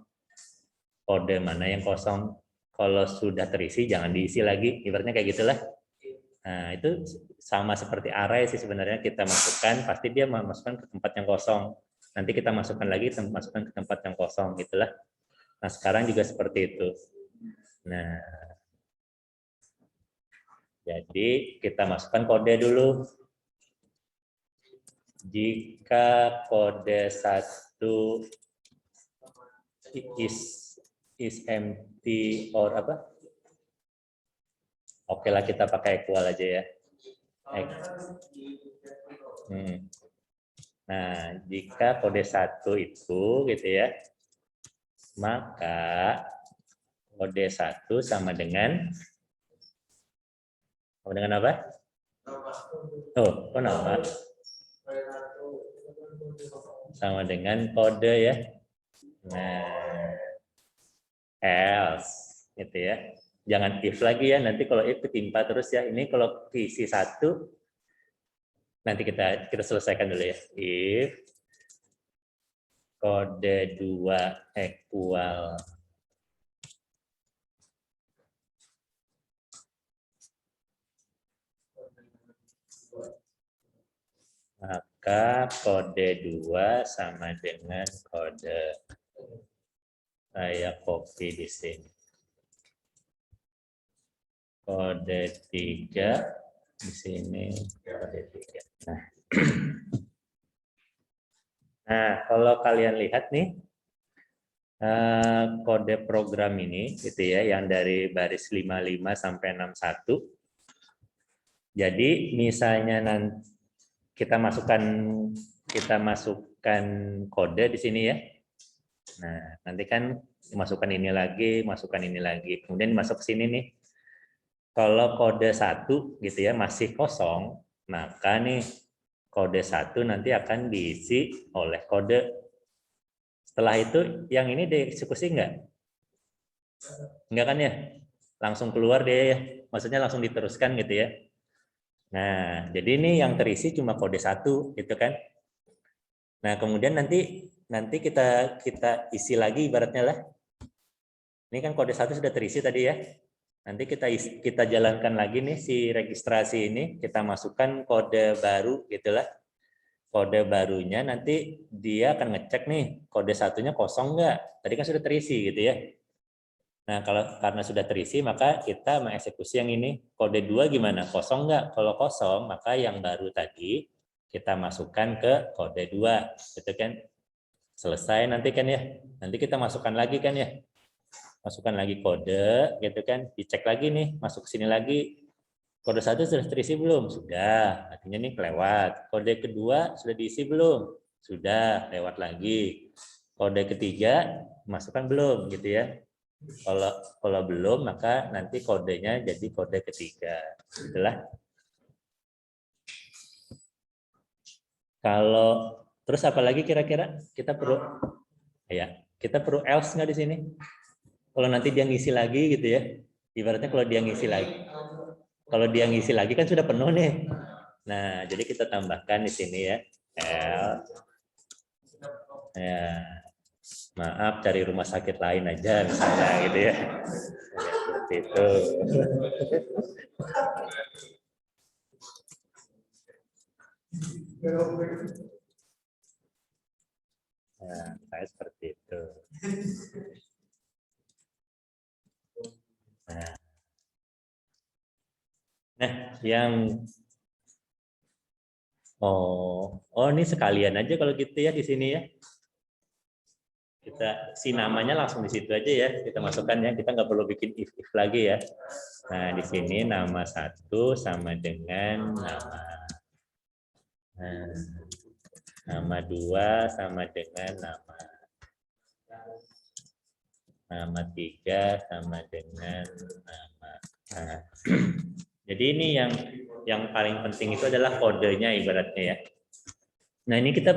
kode mana yang kosong. Kalau sudah terisi jangan diisi lagi, ibaratnya kayak gitulah. Nah, itu sama seperti array sih sebenarnya, kita masukkan, pasti dia memasukkan ke tempat yang kosong. Nanti kita masukkan lagi, masukkan ke tempat yang kosong gitulah. Nah, sekarang juga seperti itu. Nah, jadi kita masukkan kode dulu. Jika kode 1 is empty or apa? Oke lah, kita pakai equal aja ya. Nah, jika kode 1 itu gitu ya, maka kode 1 sama dengan apa? Oh, kenapa? Sama dengan kode ya. Nah, else gitu ya. Jangan if lagi ya, nanti kalau if ketimpa terus ya. Ini kalau isi 1 nanti kita selesaikan dulu ya. If kode 2 equal maka kode 2 sama dengan kode, saya copy di sini. Kode 3 di sini kode 3. Nah, kalau kalian lihat nih kode program ini gitu ya, yang dari baris 55 sampai 61. Jadi misalnya nanti kita masukkan kode di sini ya. Nah, nanti kan masukkan ini lagi, kemudian masuk ke sini nih. Kalau kode 1 gitu ya masih kosong, maka nih kode 1 nanti akan diisi oleh kode. Setelah itu yang ini dieksekusi enggak? Enggak kan ya? Langsung keluar dia ya. Maksudnya langsung diteruskan gitu ya. Nah, jadi ini yang terisi cuma kode 1 gitu kan. Nah, kemudian nanti kita isi lagi ibaratnya lah. Ini kan kode 1 sudah terisi tadi ya. Nanti kita jalankan lagi nih si registrasi ini, kita masukkan kode baru gitulah. Kode barunya nanti dia akan ngecek nih kode 1-nya kosong nggak. Tadi kan sudah terisi gitu ya. Nah, karena sudah terisi maka kita mengeksekusi yang ini. Kode 2 gimana? Kosong nggak? Kalau kosong, maka yang baru tadi kita masukkan ke kode 2 gitu kan. Selesai nanti kan ya. Nanti kita masukkan lagi kan ya. Masukkan lagi kode gitu kan. Dicek lagi nih, masuk sini lagi. Kode 1 sudah terisi belum? Sudah. Artinya nih kelewat. Kode kedua sudah diisi belum? Sudah, lewat lagi. Kode ketiga masukkan belum gitu ya. Kalau belum maka nanti kodenya jadi kode ketiga. Itulah. Kalau terus apalagi kira-kira kita perlu kita perlu else nggak di sini? Kalau nanti dia ngisi lagi gitu ya. Ibaratnya kalau dia ngisi lagi. Kalau dia ngisi lagi kan sudah penuh nih. Nah, jadi kita tambahkan di sini ya. Ya, maaf cari rumah sakit lain aja misalnya gitu ya. Seperti itu. Nah, saya seperti itu. Nah, yang ini sekalian aja kalau gitu ya di sini ya. Kita si namanya langsung di situ aja ya, kita masukkan ya, kita nggak perlu bikin if lagi ya. Nah, di sini nama 1 sama dengan nama 2 sama dengan nama 3 sama dengan nama. Nah, jadi ini yang paling penting itu adalah kodenya ibaratnya ya. Nah, ini kita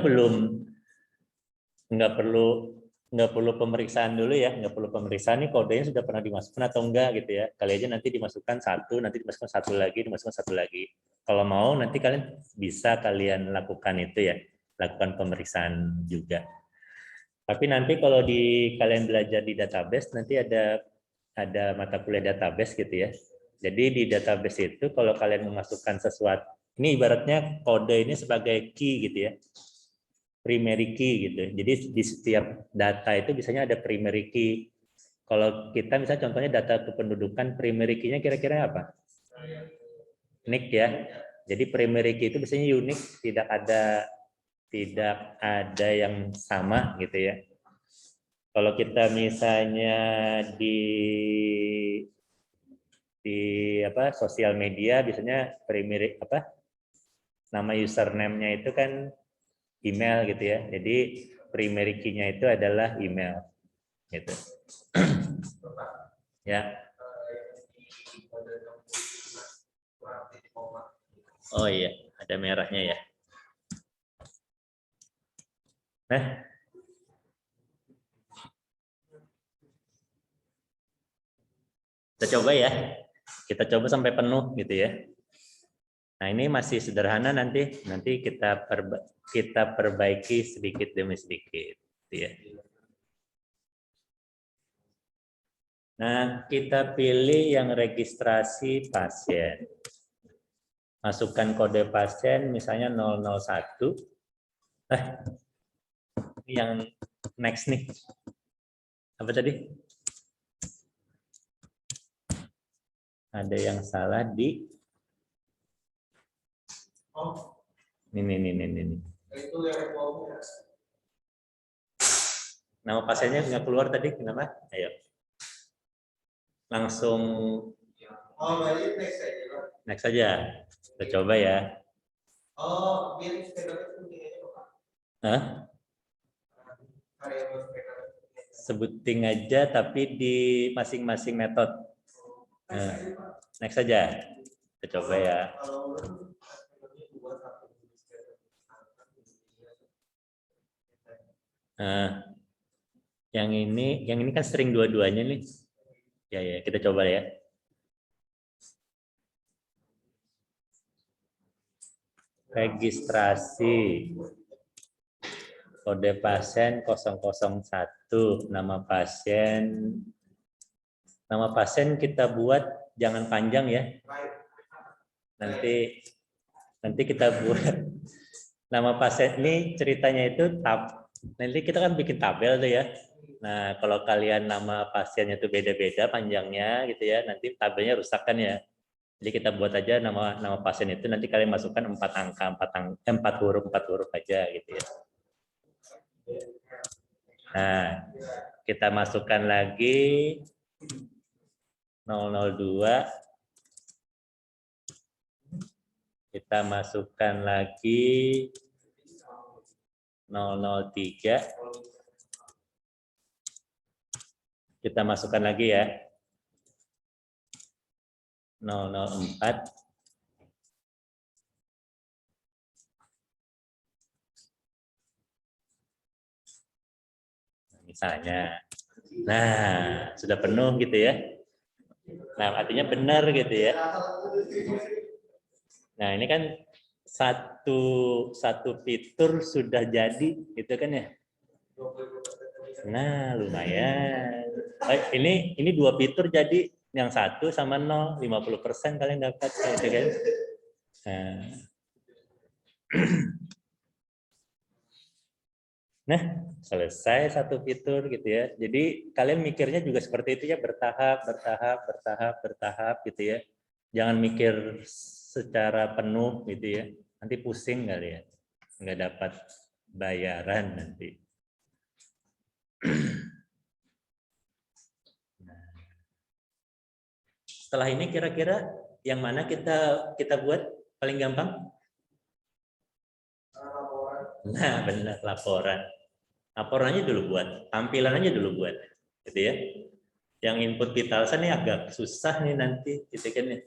nggak perlu pemeriksaan dulu ya, nggak perlu pemeriksaan nih kodenya sudah pernah dimasukkan atau enggak gitu ya. Kali aja nanti dimasukkan 1, nanti dimasukkan 1 lagi, dimasukkan 1 lagi. Kalau mau nanti kalian lakukan itu ya, lakukan pemeriksaan juga. Tapi nanti kalau kalian belajar di database nanti ada mata kuliah database gitu ya. Jadi di database itu kalau kalian memasukkan sesuatu, ini ibaratnya kode ini sebagai key gitu ya. Primary key gitu. Jadi di setiap data itu biasanya ada primary key. Kalau kita misalnya contohnya data kependudukan, primary key-nya kira-kira apa? Unik ya. Jadi primary key itu biasanya unik, tidak ada yang sama gitu ya. Kalau kita misalnya di sosial media biasanya primary nama username-nya itu kan email gitu ya. Jadi primary key-nya itu adalah email gitu. Ya. Oh iya, ada merahnya ya. Nah, kita coba ya. Kita coba sampai penuh gitu ya. Nah, ini masih sederhana nanti kita perbaiki sedikit demi sedikit gitu ya. Nah, kita pilih yang registrasi pasien. Masukkan kode pasien misalnya 001. Ini yang next nih. Apa tadi? Ada yang salah di ini. Nama pasiennya nggak keluar tadi, kenapa? Ayo. Langsung next saja. Kita coba ya. Hah? Sebuting aja tapi di masing-masing metode. Nah, next saja. Kita coba ya. Nah, yang ini kan string dua-duanya nih. Ya, kita coba ya. registrasi kode pasien 001, nama pasien kita buat jangan panjang ya. Nanti kita buat nama pasien ini ceritanya itu nanti kita kan bikin tabel tuh ya. Nah, kalau kalian nama pasiennya itu beda-beda panjangnya gitu ya, nanti tabelnya rusak kan ya. Jadi kita buat aja nama pasien itu, nanti kalian masukkan 4 angka, 4 huruf aja gitu ya. Nah, kita masukkan lagi 002. Kita masukkan lagi 003. Kita masukkan lagi ya. 004. Misalnya. Nah, sudah penuh gitu ya. Nah, artinya benar gitu ya. Nah, ini kan satu fitur sudah jadi gitu kan ya. Nah, lumayan. Ini 2 fitur jadi, yang 1 sama 0, 50% kalian dapat gitu kan. Nah, selesai 1 fitur gitu ya. Jadi kalian mikirnya juga seperti itu ya, bertahap gitu ya. Jangan mikir secara penuh gitu ya. Nanti pusing kali ya. Nggak dapat bayaran nanti. Nah, setelah ini kira-kira yang mana kita buat paling gampang? Nah, benar, laporan. Laporannya dulu buat, tampilan aja dulu buat, gitu ya. Yang input Vitalsa nih agak susah nih nanti, gitu kan ya.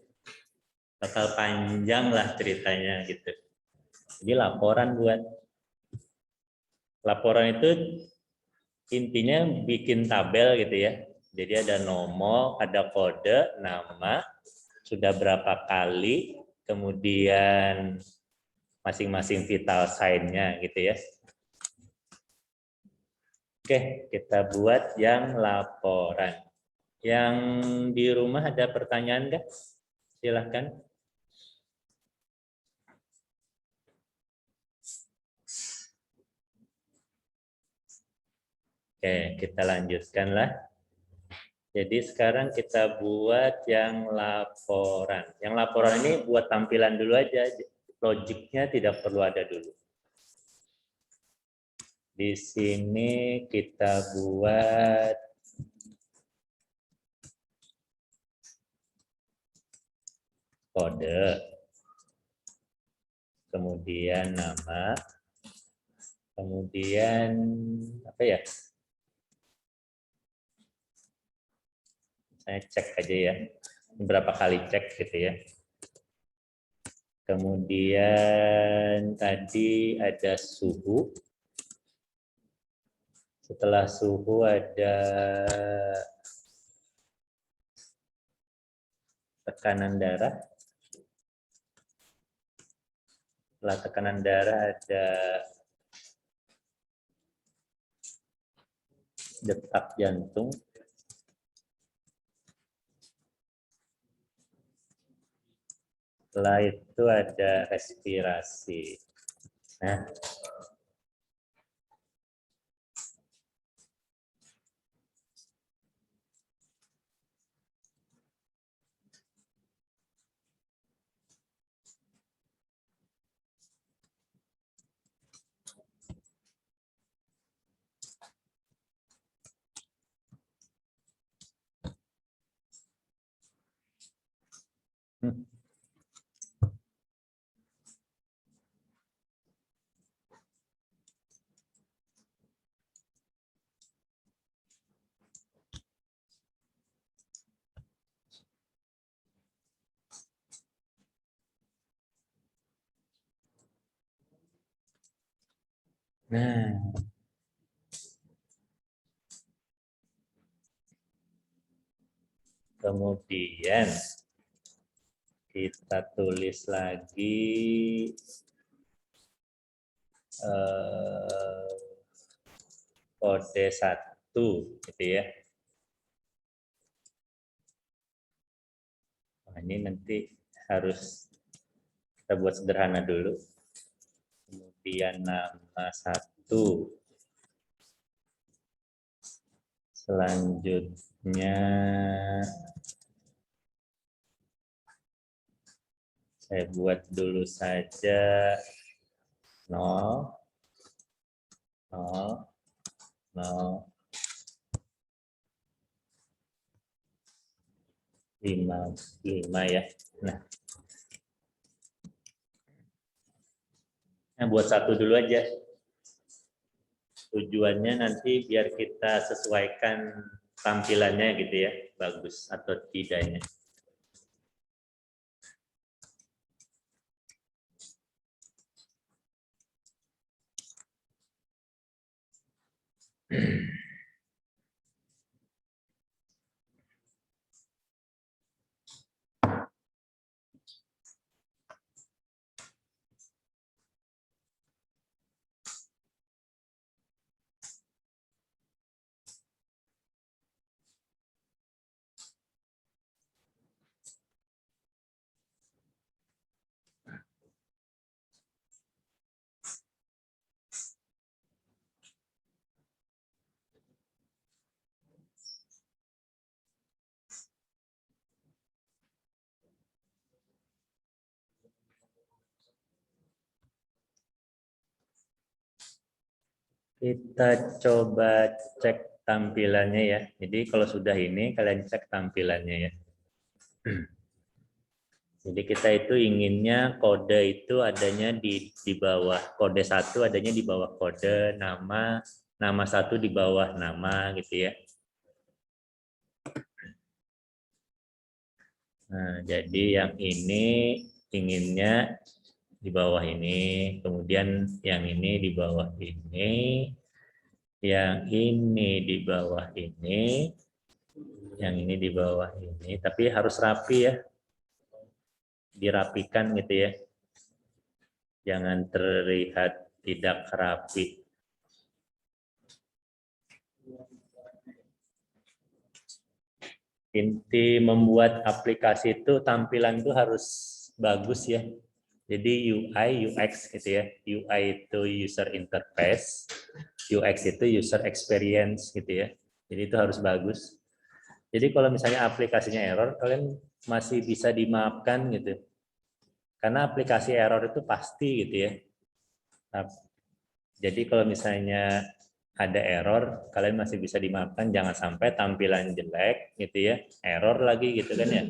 Bakal panjang lah ceritanya gitu. Jadi laporan buat. Laporan itu intinya bikin tabel gitu ya. Jadi ada nomor, ada kode, nama, sudah berapa kali, kemudian masing-masing vital sign-nya gitu ya. Oke, kita buat yang laporan. Yang di rumah ada pertanyaan nggak? Silahkan. Oke, kita lanjutkanlah. Jadi sekarang kita buat yang laporan. Yang laporan ini buat tampilan dulu aja. Logiknya tidak perlu ada dulu. Di sini kita buat kode, kemudian nama, kemudian apa ya? Saya cek aja ya, berapa kali cek gitu ya. Kemudian tadi ada suhu. Setelah suhu ada tekanan darah. Setelah tekanan darah ada detak jantung. Setelah itu ada respirasi. Nah, kemudian kita tulis lagi kode 1 gitu ya. Nah, ini nanti harus kita buat sederhana dulu. Kemudian nama 1. Selanjutnya saya buat dulu saja 0, 0, 0, 5, 5 ya. Nah, buat 1 dulu aja. Tujuannya nanti biar kita sesuaikan tampilannya gitu ya, bagus atau tidaknya. Kita coba cek tampilannya ya. Jadi kalau sudah ini kalian cek tampilannya ya. Jadi kita itu inginnya kode itu adanya di bawah kode 1 adanya di bawah kode nama 1 di bawah nama gitu ya. Nah, jadi yang ini inginnya di bawah ini, kemudian yang ini di bawah ini, yang ini di bawah ini, yang ini di bawah ini, tapi harus rapi ya, dirapikan gitu ya, jangan terlihat tidak rapi. Inti membuat aplikasi itu tampilan itu harus bagus ya. Jadi UI, UX gitu ya. UI itu user interface, UX itu user experience gitu ya. Jadi itu harus bagus. Jadi kalau misalnya aplikasinya error, kalian masih bisa dimaafkan gitu. Karena aplikasi error itu pasti gitu ya. Jadi kalau misalnya ada error, kalian masih bisa dimaafkan. Jangan sampai tampilan jelek gitu ya, error lagi gitu kan ya.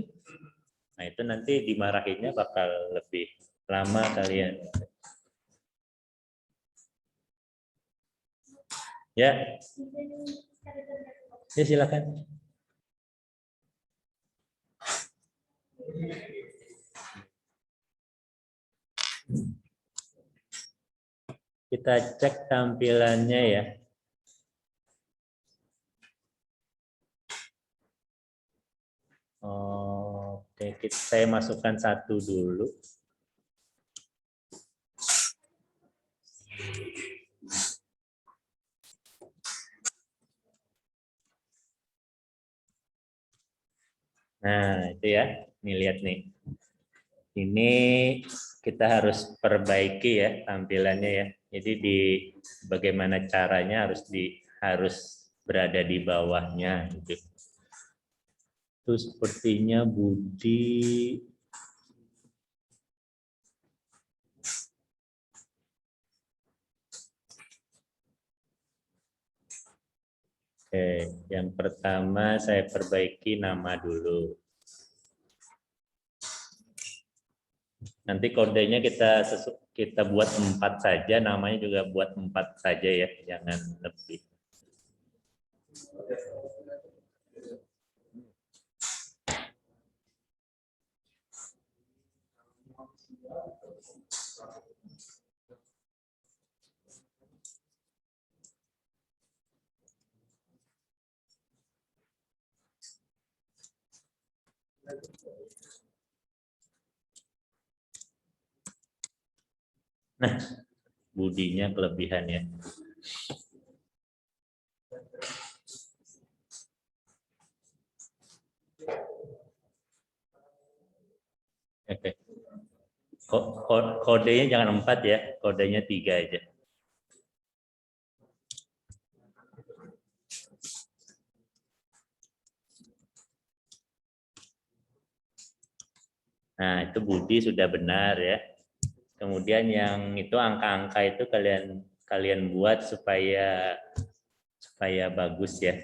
Nah itu nanti dimarahinnya bakal lebih lama kalian. Ya, ya silakan. Kita cek tampilannya ya. Oke, saya masukkan 1 dulu. Nah, itu ya. Nih lihat nih. Ini kita harus perbaiki ya tampilannya ya. Jadi di bagaimana caranya harus berada di bawahnya gitu. Itu sepertinya Budi. Oke, yang pertama saya perbaiki nama dulu. Nanti kodenya kita buat 4 saja, namanya juga buat 4 saja ya, jangan lebih. Nah, Budinya kelebihan ya. Oke. Kodenya jangan 4 ya, kodenya 3 aja. Nah, itu Budi sudah benar ya. Kemudian yang itu angka-angka itu kalian buat supaya bagus ya.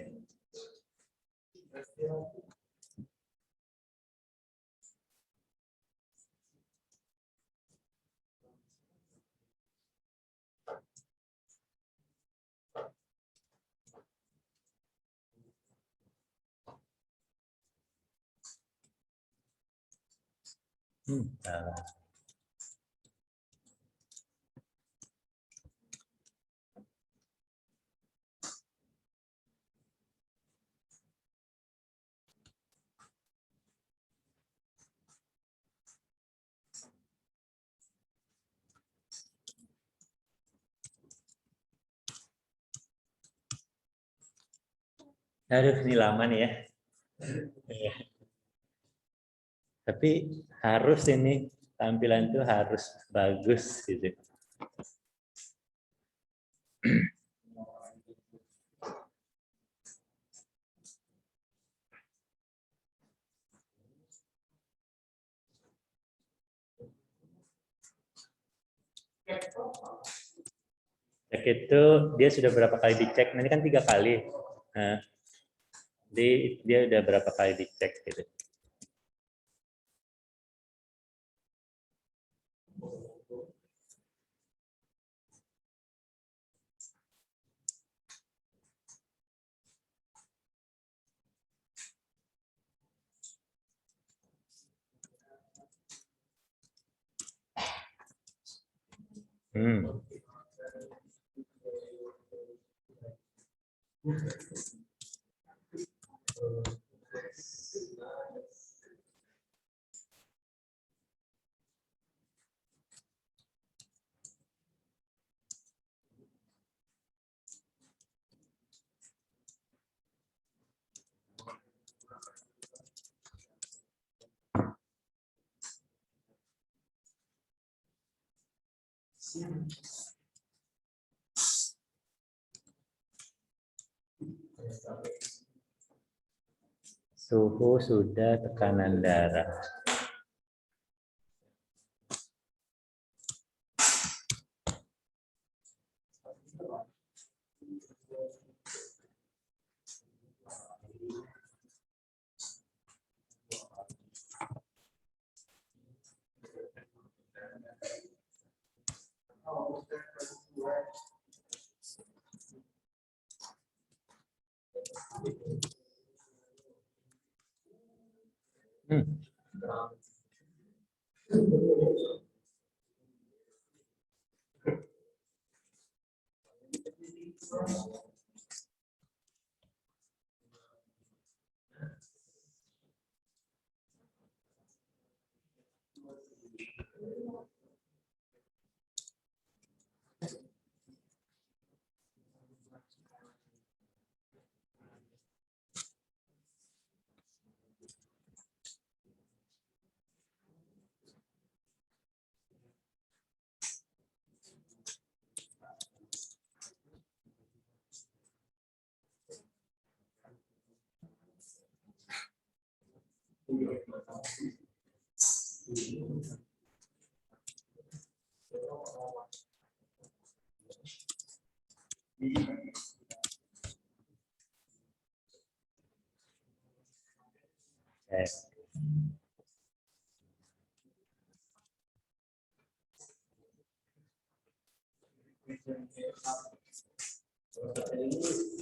Aduh, ini lama nih ya. Tapi harus ini tampilan itu harus bagus gitu. Cek itu dia sudah berapa kali dicek? Nanti kan 3 kali. Nah, dia udah berapa kali dicek gitu. Suhu sudah, tekanan darah.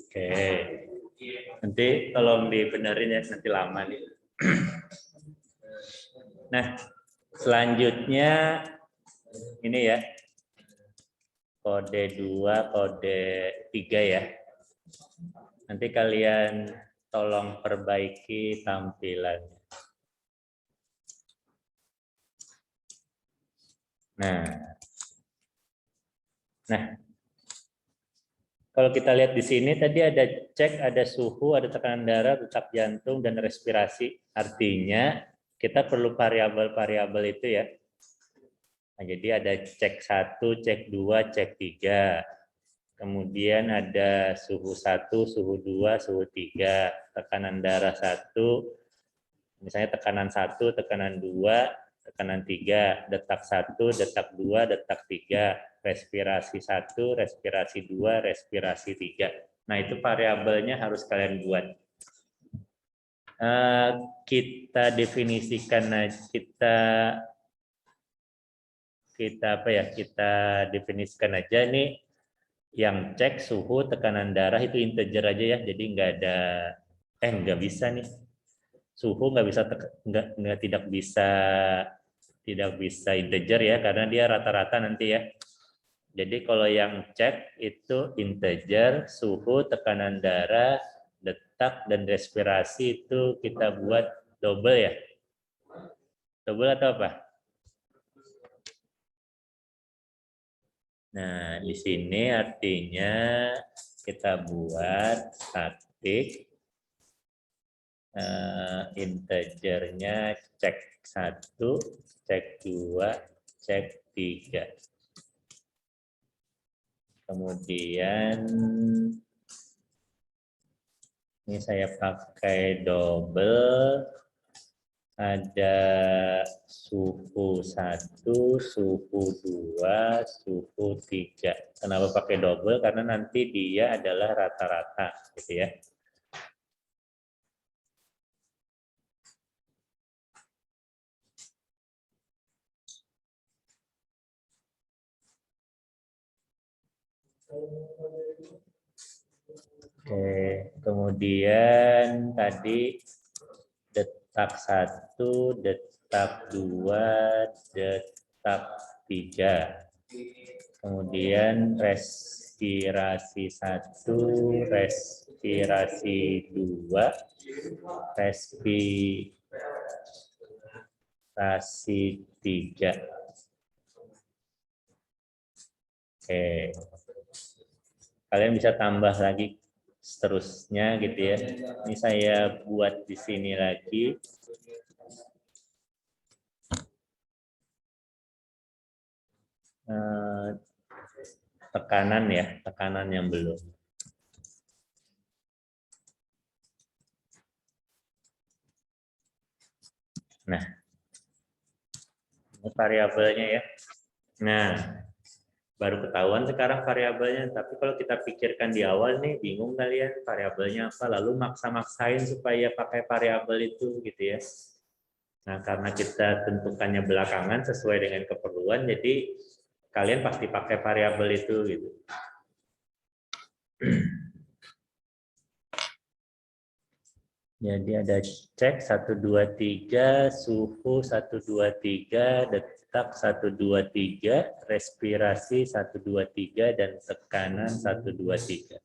Oke. Nanti tolong dibenerin ya, nanti lama nih. Nah, selanjutnya ini ya. Kode 2, kode 3 ya. Nanti kalian tolong perbaiki tampilannya. Nah, Nah, kalau kita lihat di sini tadi ada cek, ada suhu, ada tekanan darah, detak jantung, dan respirasi. Artinya kita perlu variabel-variabel itu ya. Nah, jadi ada cek 1, cek 2, cek 3. Kemudian ada suhu 1, suhu 2, suhu 3, tekanan darah 1, misalnya tekanan 1, tekanan 2, tekanan 3, detak 1, detak 2, detak 3, respirasi 1, respirasi 2, respirasi 3. Nah, itu variabelnya harus kalian buat. Kita definisikan, kita definisikan aja nih, yang cek suhu, tekanan darah itu integer aja ya, jadi nggak bisa nih, suhu nggak bisa, tidak bisa integer ya, karena dia rata-rata nanti ya. Jadi kalau yang cek itu integer, suhu, tekanan darah, detak, dan respirasi itu kita buat double ya. Double atau apa? Nah, di sini artinya kita buat statik, integernya cek 1, cek 2, cek 3. Kemudian ini saya pakai double, ada suhu 1, suhu 2, suhu 3. Kenapa pakai double? Karena nanti dia adalah rata-rata, gitu ya. Oke, kemudian tadi detak 1, detak 2, detak 3. Kemudian respirasi 1, respirasi 2, respirasi 3. Oke. Kalian bisa tambah lagi seterusnya gitu ya. Ini saya buat di sini lagi. Tekanan ya, tekanan yang belum. Nah, ini variabelnya ya. Nah, baru ketahuan sekarang variabelnya, tapi kalau kita pikirkan di awal nih, bingung kalian variabelnya apa, lalu maksa-maksain supaya pakai variabel itu gitu ya. Nah, karena kita tentukannya belakangan sesuai dengan keperluan, jadi kalian pasti pakai variabel itu gitu. Jadi ada cek 1, 2, 3, suhu 1, 2, 3, detak 1, 2, 3, respirasi 1, 2, 3, dan tekanan 1, 2, 3.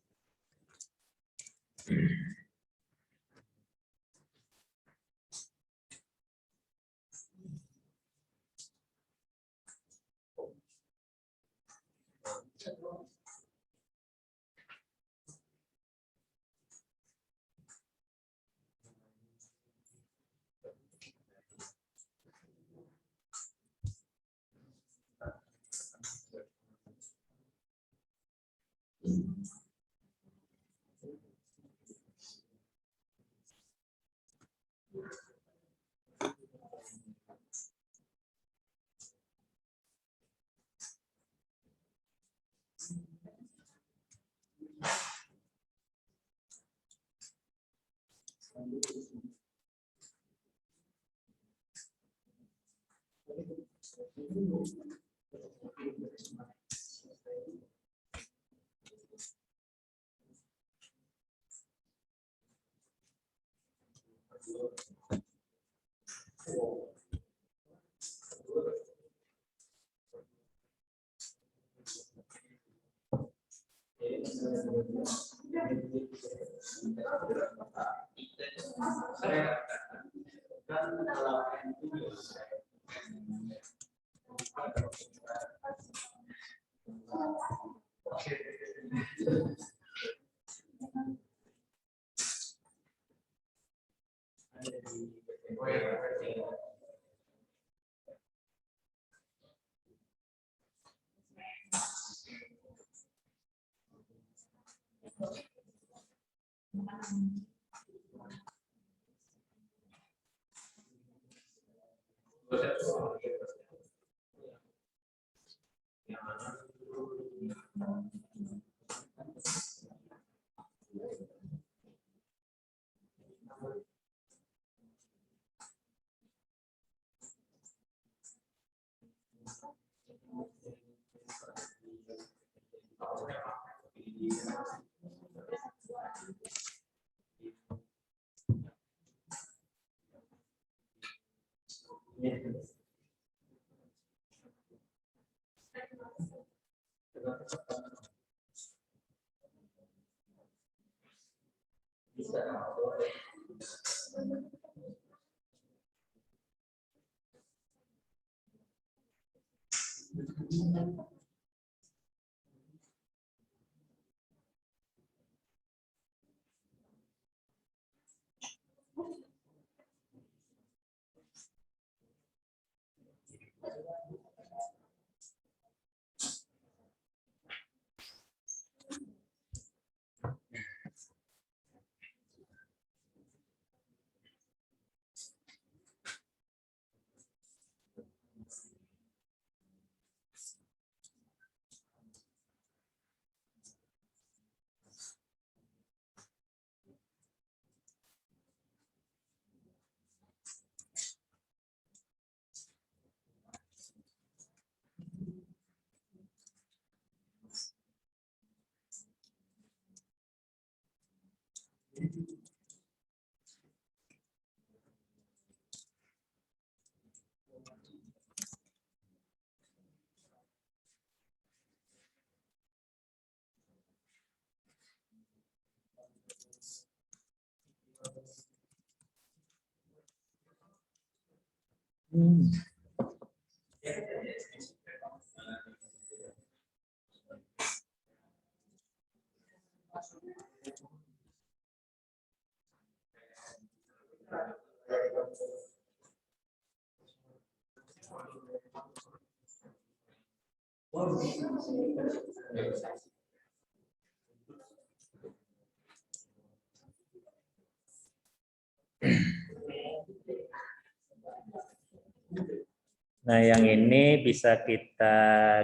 Nah, yang ini bisa kita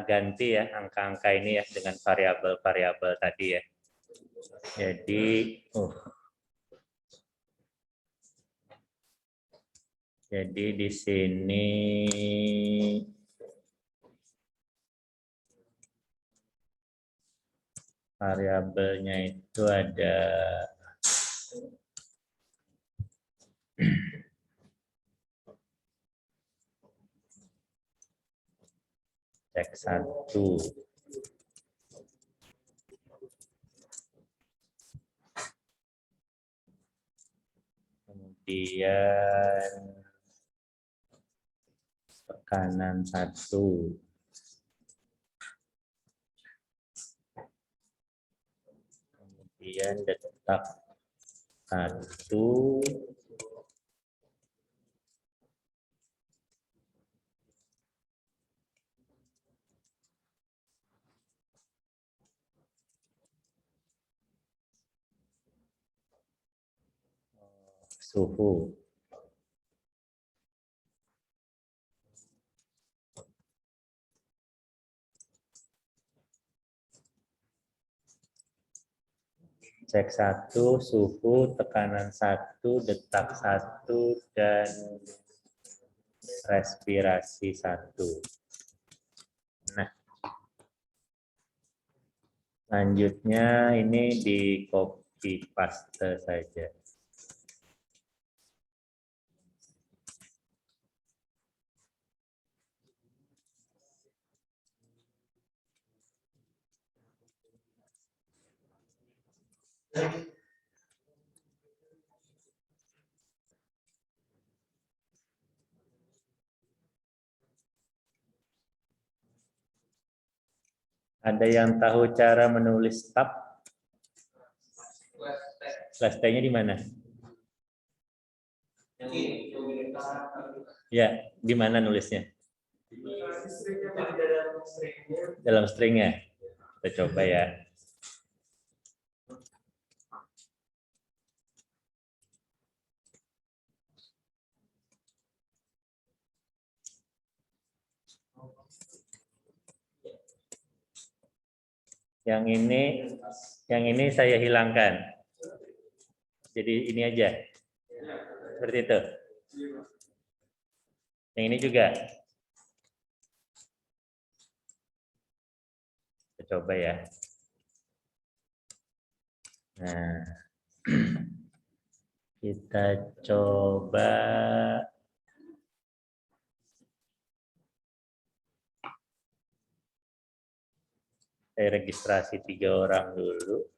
ganti ya, angka-angka ini ya dengan variabel-variabel tadi ya. Jadi di sini variabelnya itu ada X1, kemudian tekanan 1, kemudian detak 1, suhu. Cek 1, suhu, tekanan 1, detak 1, dan respirasi 1. Nah, selanjutnya ini di copy paste saja. Ada yang tahu cara menulis tab? Slash T-nya di mana? Ya, di mana nulisnya? Dalam stringnya. Kita coba ya. Yang ini saya hilangkan. Jadi ini aja. Seperti itu. Yang ini juga. Kita coba ya. Nah, kita coba saya registrasi 3 orang dulu.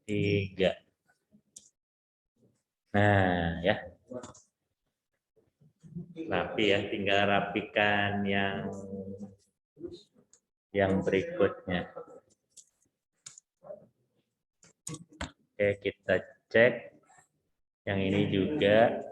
Tiga. Nah, ya. Rapi ya, tinggal rapikan yang berikutnya. Oke, kita cek. Yang ini juga.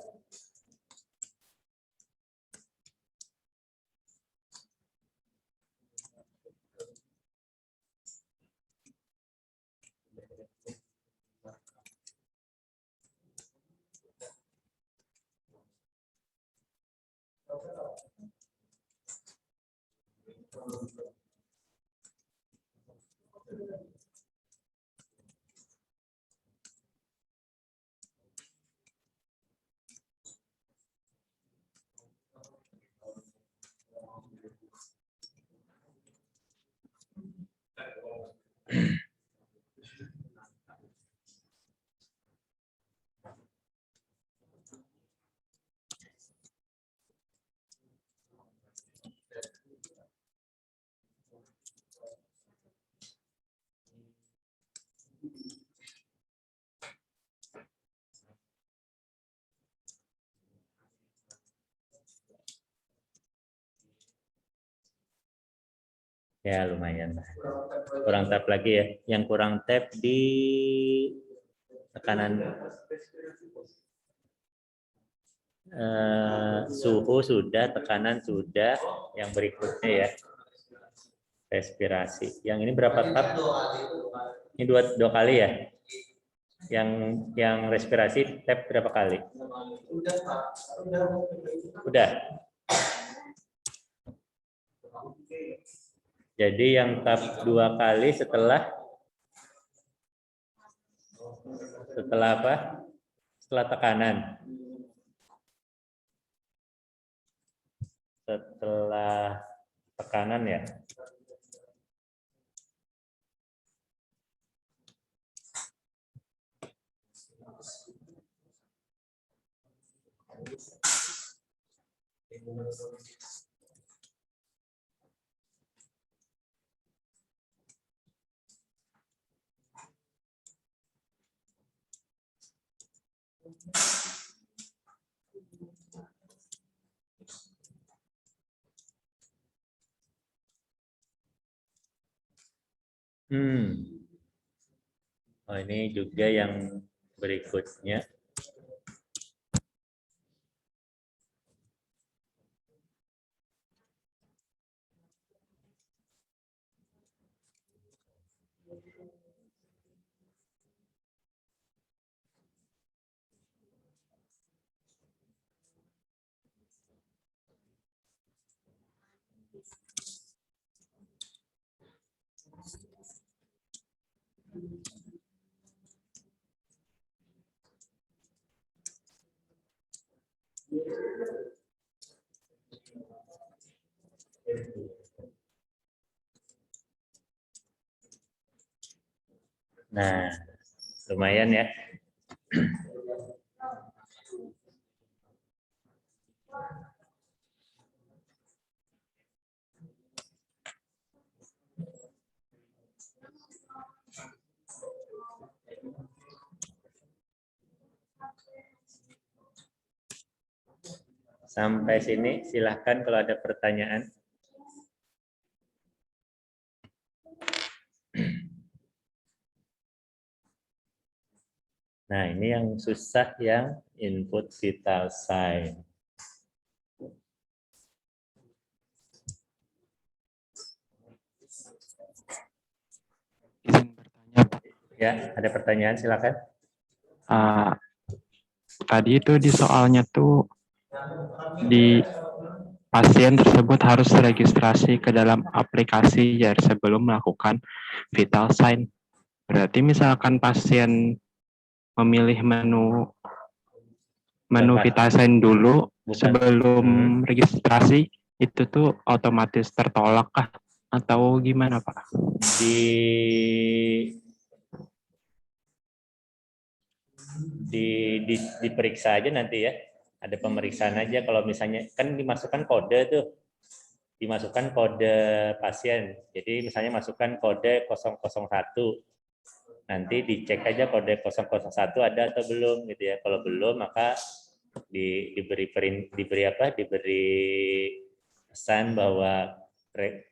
Ya, lumayan. Kurang tap lagi ya. Yang kurang tap di tekanan suhu sudah, tekanan sudah. Yang berikutnya ya, respirasi. Yang ini berapa tap? Ini dua kali ya. Yang respirasi tap berapa kali? Udah. Jadi yang tap 2 kali setelah apa? Setelah tekanan. Setelah tekanan ya. Oh, ini juga yang berikutnya. Nah, lumayan ya. Sampai sini silahkan kalau ada pertanyaan. Nah, ini yang susah yang input vital sign. Izin bertanya, Pak. Ya, ada pertanyaan silakan. Tadi itu di soalnya tuh di pasien tersebut harus registrasi ke dalam aplikasi ya sebelum melakukan vital sign. Berarti misalkan pasien memilih menu vital sign dulu sebelum registrasi, itu tuh otomatis tertolak kah? Atau gimana, Pak? Diperiksa aja nanti ya. Ada pemeriksaan aja kalau misalnya kan dimasukkan kode tuh. Dimasukkan kode pasien. Jadi misalnya masukkan kode 001. Nanti dicek aja kode 001 ada atau belum gitu ya. Kalau belum maka diberi pesan bahwa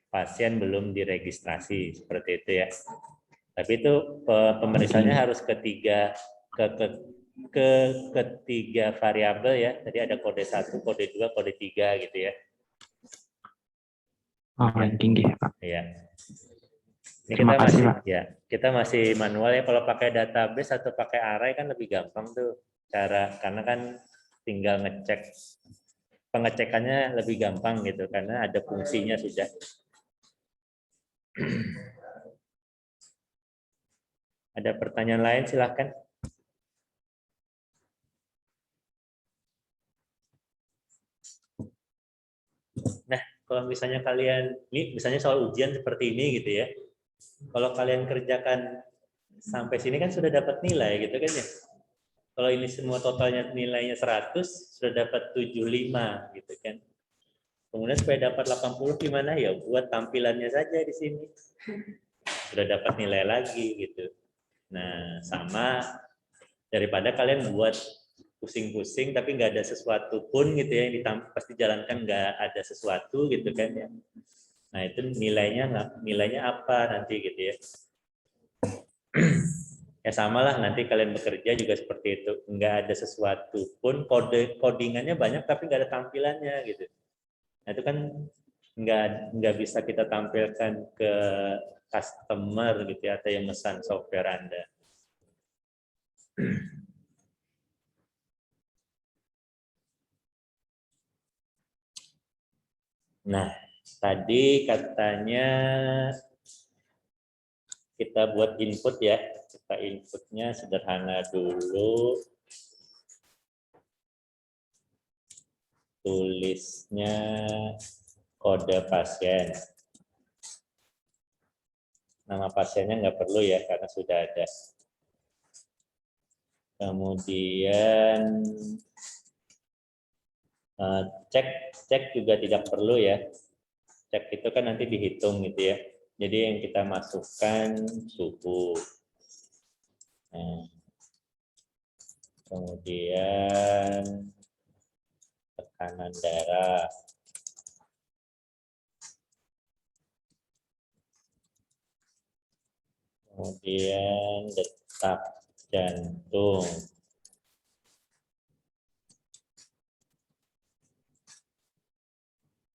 pasien belum diregistrasi seperti itu ya. Tapi itu pemeriksaannya harus ketiga variabel ya. Tadi ada kode 1, kode 2, kode 3 gitu ya. Oh, yang tinggi, Pak. Iya. Ini Terima kasih, Pak. kita masih manual ya. Kalau pakai database atau pakai array kan lebih gampang tuh karena kan tinggal ngecek, pengecekannya lebih gampang gitu karena ada fungsinya sudah. Ada pertanyaan lain silahkan. Nah, kalau misalnya kalian, ini misalnya soal ujian seperti ini gitu ya, kalau kalian kerjakan sampai sini kan sudah dapat nilai gitu kan ya. Kalau ini semua totalnya nilainya 100, sudah dapat 75 gitu kan. Kemudian supaya dapat 80 gimana ya? Buat tampilannya saja di sini. Sudah dapat nilai lagi gitu. Nah, sama daripada kalian buat pusing-pusing tapi nggak ada sesuatu pun gitu ya yang pasti jalankan nggak ada sesuatu gitu kan ya. Nah, itu nilainya apa nanti gitu ya. Ya samalah nanti kalian bekerja juga seperti itu, nggak ada sesuatu pun codingannya banyak tapi nggak ada tampilannya gitu. Nah itu kan nggak bisa kita tampilkan ke customer gitu ya, atau yang mesan software Anda. Nah tadi katanya kita buat input ya, kita inputnya sederhana dulu. Tulisnya kode pasien. Nama pasiennya nggak perlu ya, karena sudah ada. Kemudian cek juga tidak perlu ya. Cek itu kan nanti dihitung gitu ya. Jadi yang kita masukkan suhu. Nah, kemudian tekanan darah. Kemudian detak jantung.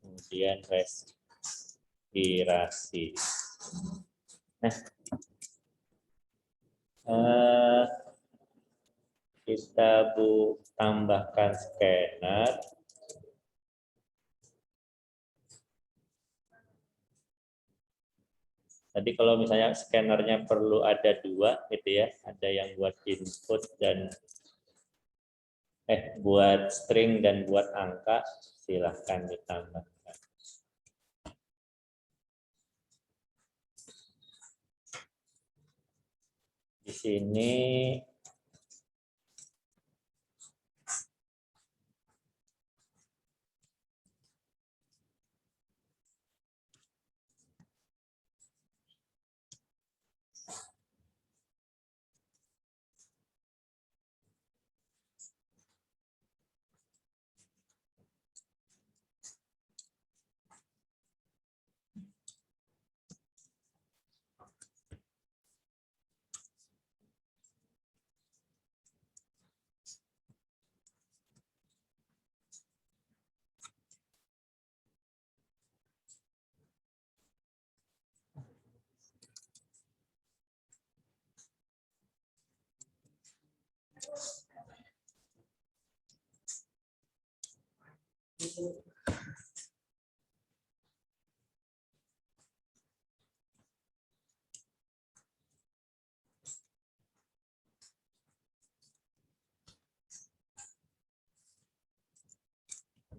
Kemudian respirasi. Nah, kita tambahkan scanner. Tadi kalau misalnya scannernya perlu ada 2 gitu ya, ada yang buat input dan buat string dan buat angka, silahkan ditambahkan. Di sini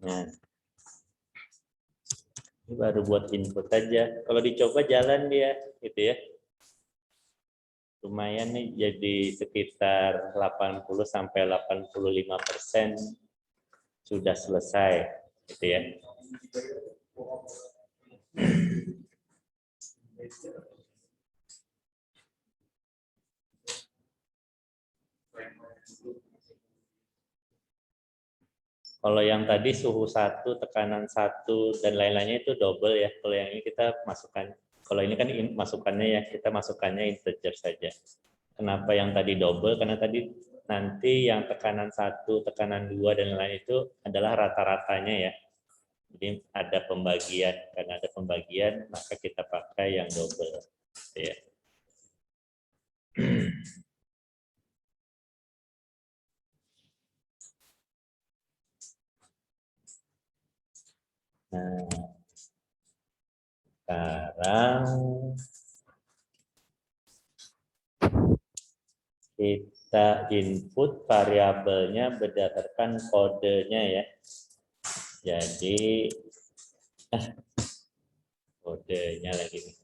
Nah, ini baru buat input aja. Kalau dicoba jalan dia, gitu ya. Lumayan nih, jadi sekitar 80 sampai 85% sudah selesai, gitu ya. Kalau yang tadi suhu 1, tekanan 1, dan lain-lainnya itu double ya. Kalau yang ini kita masukkan, kalau ini kan masukannya ya, kita masukkannya integer saja. Kenapa yang tadi double? Karena tadi nanti yang tekanan 1, tekanan 2, dan lain itu adalah rata-ratanya ya. Jadi ada pembagian, karena ada pembagian maka kita pakai yang double. Ya. Nah, sekarang kita input variabelnya berdasarkan kodenya ya. Jadi kodenya lagi.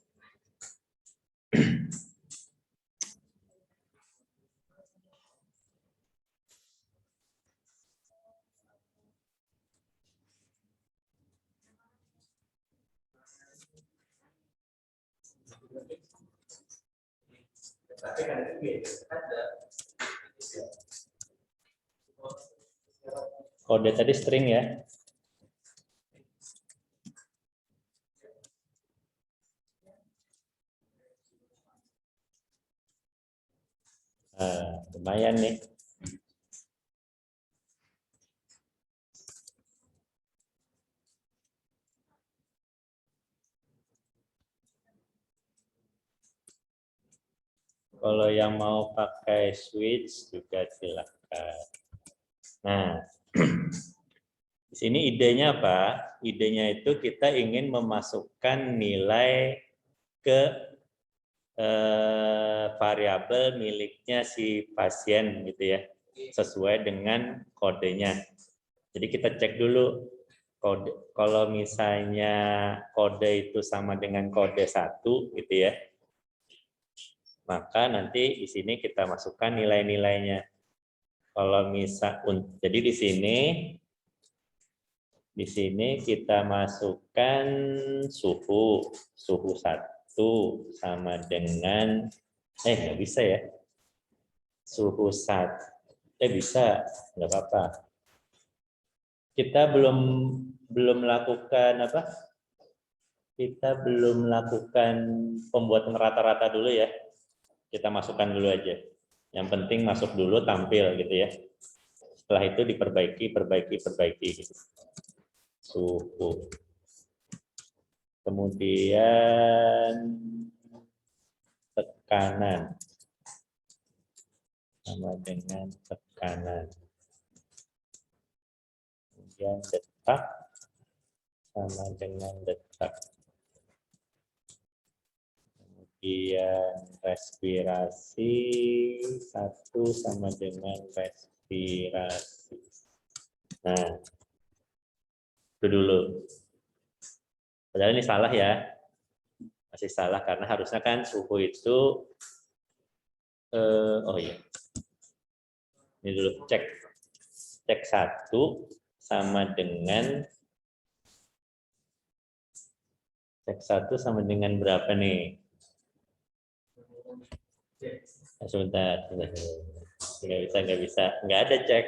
Kode tadi string ya. Nah, lumayan nih. Kalau yang mau pakai switch juga silakan. Nah, di sini idenya apa? Idenya itu kita ingin memasukkan nilai ke variabel miliknya si pasien gitu ya, sesuai dengan kodenya. Jadi kita cek dulu kode. Kalau misalnya kode itu sama dengan kode 1 gitu ya, maka nanti di sini kita masukkan nilai-nilainya. Kalau jadi di sini kita masukkan suhu 1 sama dengan nggak bisa ya, suhu 1 bisa, nggak apa-apa. Kita belum melakukan apa? Kita belum melakukan pembuatan rata-rata dulu ya. Kita masukkan dulu aja. Yang penting masuk dulu, tampil gitu ya. Setelah itu perbaiki gitu. Suhu. Kemudian tekanan. Sama dengan tekanan. Kemudian detak sama dengan detak. Kemudian respirasi 1 sama dengan respirasi. Nah, itu dulu. Padahal ini salah ya, masih salah karena harusnya kan suhu itu, oh iya, ini dulu cek 1 sama dengan berapa nih? Sebentar, nggak bisa, nggak ada cek.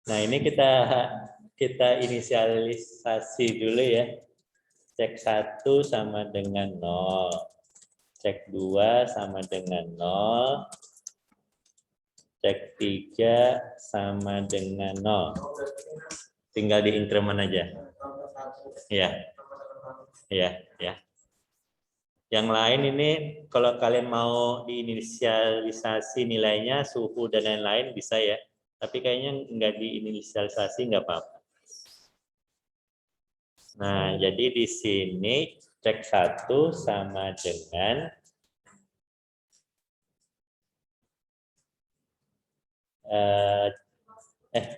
Nah ini kita inisialisasi dulu ya. Cek 1 sama dengan 0. Cek 2 sama dengan 0. Cek 3 sama dengan 0. Tinggal di increment aja. Ya. Yang lain ini kalau kalian mau diinisialisasi nilainya, suhu dan lain-lain bisa ya. Tapi kayaknya nggak diinisialisasi, nggak apa-apa. Nah, jadi di sini cek 1 sama dengan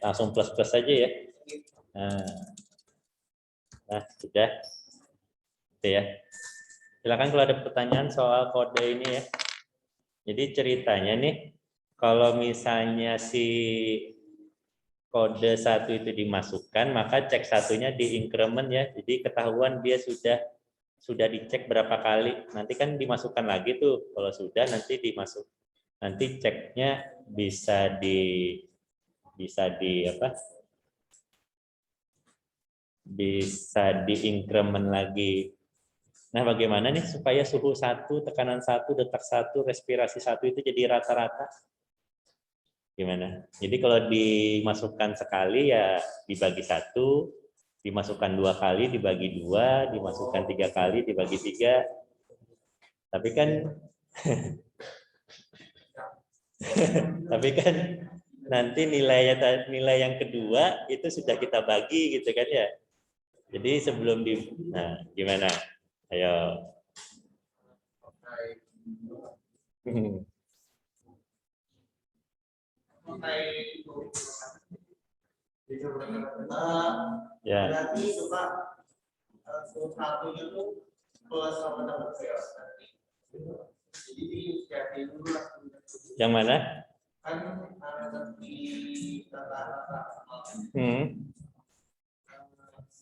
langsung plus-plus aja ya. Nah, sudah. Itu ya. Silakan kalau ada pertanyaan soal kode ini ya. Jadi ceritanya nih, kalau misalnya si kode 1 itu dimasukkan, maka cek 1-nya di increment ya. Jadi ketahuan dia sudah dicek berapa kali. Nanti kan dimasukkan lagi tuh. Kalau sudah nanti nanti ceknya bisa di apa? Bisa di increment lagi. Nah, bagaimana nih supaya suhu 1, tekanan 1, detak 1, respirasi 1 itu jadi rata-rata? Gimana? Jadi kalau dimasukkan sekali ya dibagi 1, dimasukkan 2 kali dibagi 2, dimasukkan 3 kali dibagi 3. Tapi kan nanti nilai yang kedua itu sudah kita bagi gitu kan ya. Jadi sebelum nah gimana? Ayo. Ya. Berarti itu Pak, satunya tuh plus sama dengan sales. Jadi dulu. Yang mana? Kan di rata-rata.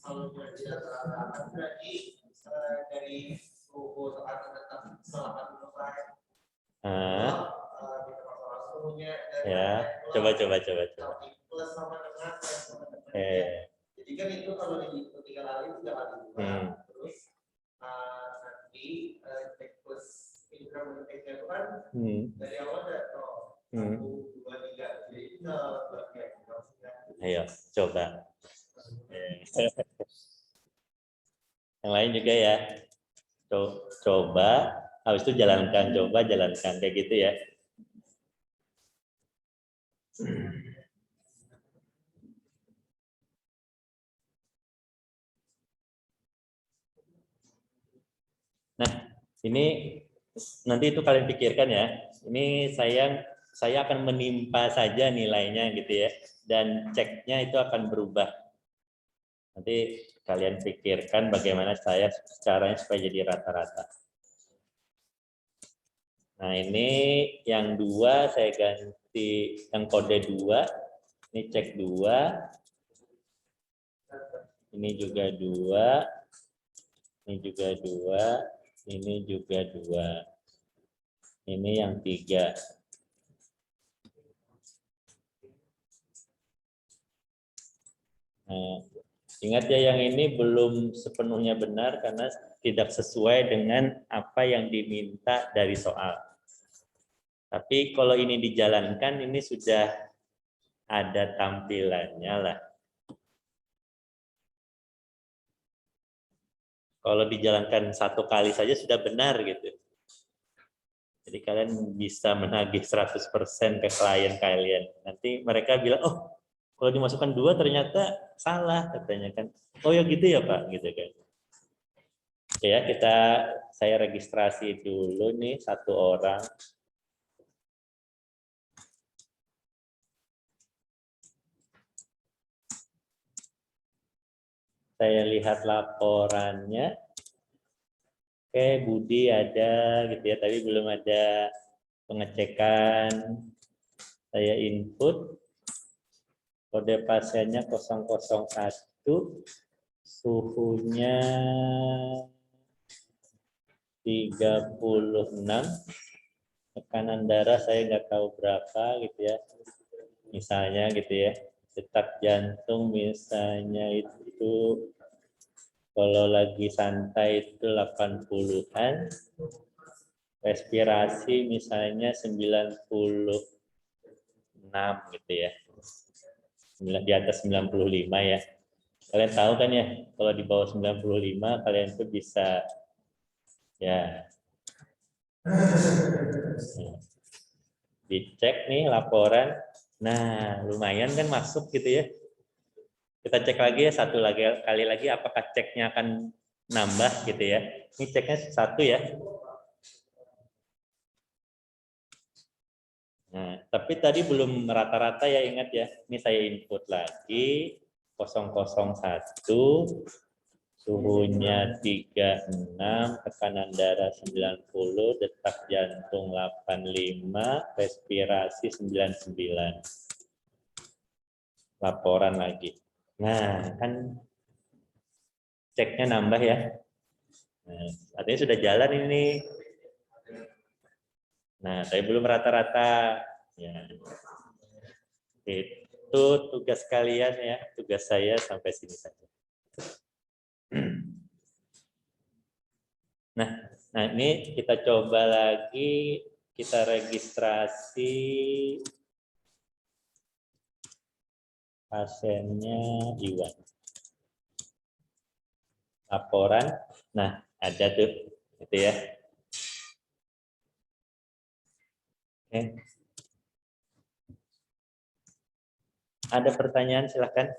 Kalau jadi rata-rata berarti dari suhu tekanan tetap selama ya, coba. Plus sama dengan jadi kan itu kalau di 3 kali itu jangan dibuka. Terus nanti cek plus increment itu kan dari awal ada 1, 2, 3. Jadi kita bagian. Ayo, coba. Yang lain juga ya. Coba, habis itu jalankan kayak gitu ya. Nah, ini nanti itu kalian pikirkan ya. Ini saya akan menimpa saja nilainya gitu ya. Dan ceknya itu akan berubah. Nanti kalian pikirkan bagaimana caranya supaya jadi rata-rata. Nah, ini yang 2 saya ganti yang kode 2. Ini cek 2. Ini juga 2. Ini juga 2. Ini juga 2. Ini yang 3. Nah, ingat ya, yang ini belum sepenuhnya benar karena tidak sesuai dengan apa yang diminta dari soal. Tapi kalau ini dijalankan, ini sudah ada tampilannya lah. Kalau dijalankan 1 kali saja sudah benar gitu. Jadi kalian bisa menagih 100% ke klien kalian. Nanti mereka bilang, oh kalau dimasukkan 2 ternyata salah katanya kan. Oh ya gitu ya Pak, gitu kan. Ya saya registrasi dulu nih 1 orang. Saya lihat laporannya. Oke, Budi ada gitu ya, tapi belum ada pengecekan. Saya input kode pasiennya 001, suhunya 36, tekanan darah saya nggak tahu berapa gitu ya, misalnya gitu ya, detak jantung misalnya itu kalau lagi santai itu 80-an, respirasi misalnya 96 gitu ya, di atas 95 ya. Kalian tahu kan ya, kalau di bawah 95 kalian tuh bisa ya dicek nih laporan Nah, lumayan kan masuk gitu ya. Kita cek lagi ya, kali lagi apakah ceknya akan nambah gitu ya. Ini ceknya 1 ya. Nah, tapi tadi belum rata-rata ya, ingat ya. Ini saya input lagi 001, suhunya 36, tekanan darah 90, detak jantung 85, respirasi 99. Laporan lagi. Nah, kan ceknya nambah ya. Nah, artinya sudah jalan ini. Nah, tapi belum rata-rata. Ya. Itu tugas kalian ya, tugas saya sampai sini saja. Nah, ini kita coba lagi, kita registrasi pasiennya Iwan. Laporan, nah ada tuh, gitu ya. Oke. Ada pertanyaan silakan.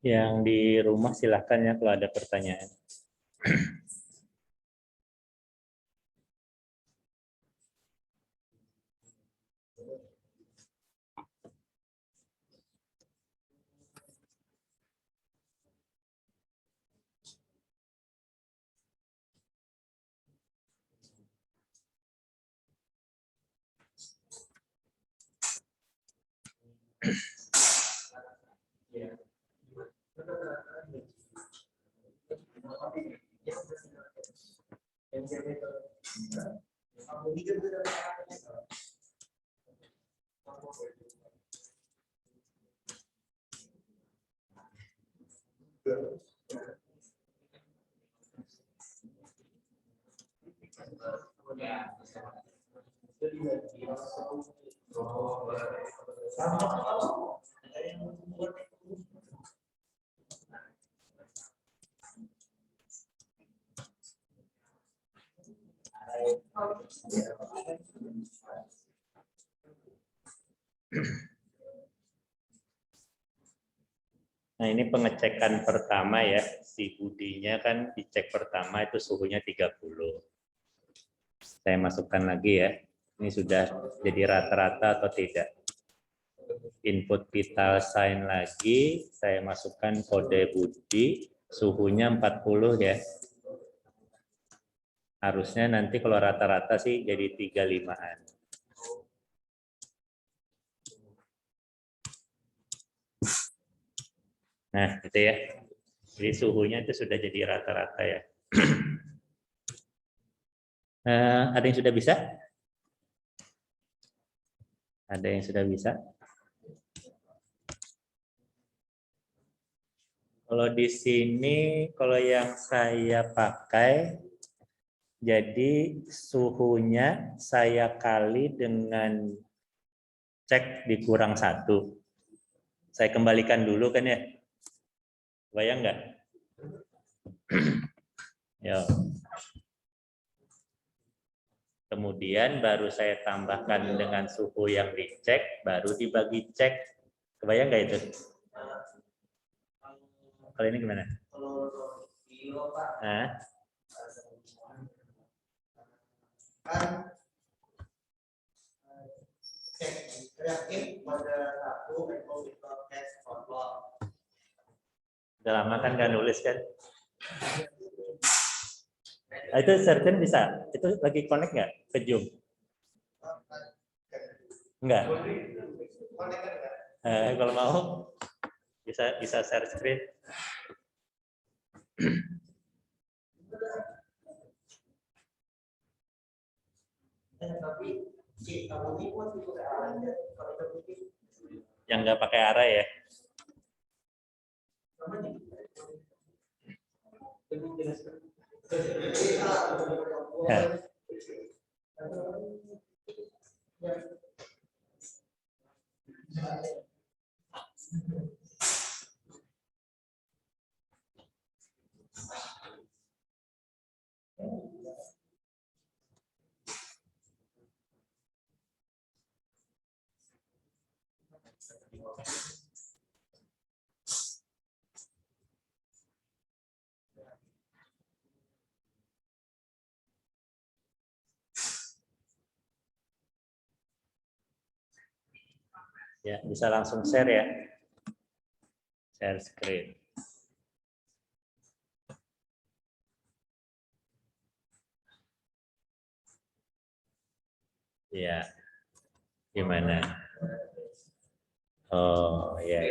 Yang di rumah silahkan ya kalau ada pertanyaan. Nah, ini pengecekan pertama ya, si Budinya kan dicek pertama itu suhunya 30. Saya masukkan lagi ya, ini sudah jadi rata-rata atau tidak. Input vital sign lagi, saya masukkan kode Budi, suhunya 40 ya. Harusnya nanti kalau rata-rata sih jadi 35-an. Nah, gitu ya. Jadi suhunya itu sudah jadi rata-rata ya. Ada yang sudah bisa? Ada yang sudah bisa? Kalau di sini, kalau yang saya pakai, jadi suhunya saya kali dengan cek dikurang 1. Saya kembalikan dulu kan ya. Bayang nggak? Ya. Kemudian baru saya tambahkan dengan suhu yang dicek, baru dibagi cek. Kebayang nggak itu? Kalau ini gimana? Nah. Udah lama kan nggak nulis kan? Itu certain bisa? Itu lagi connect nggak ke Zoom? Enggak. Kalau mau bisa share screen. Yang nggak pakai array ya? Ya. Ya, bisa langsung share ya. Share screen. Ya. Gimana? Oh, ya.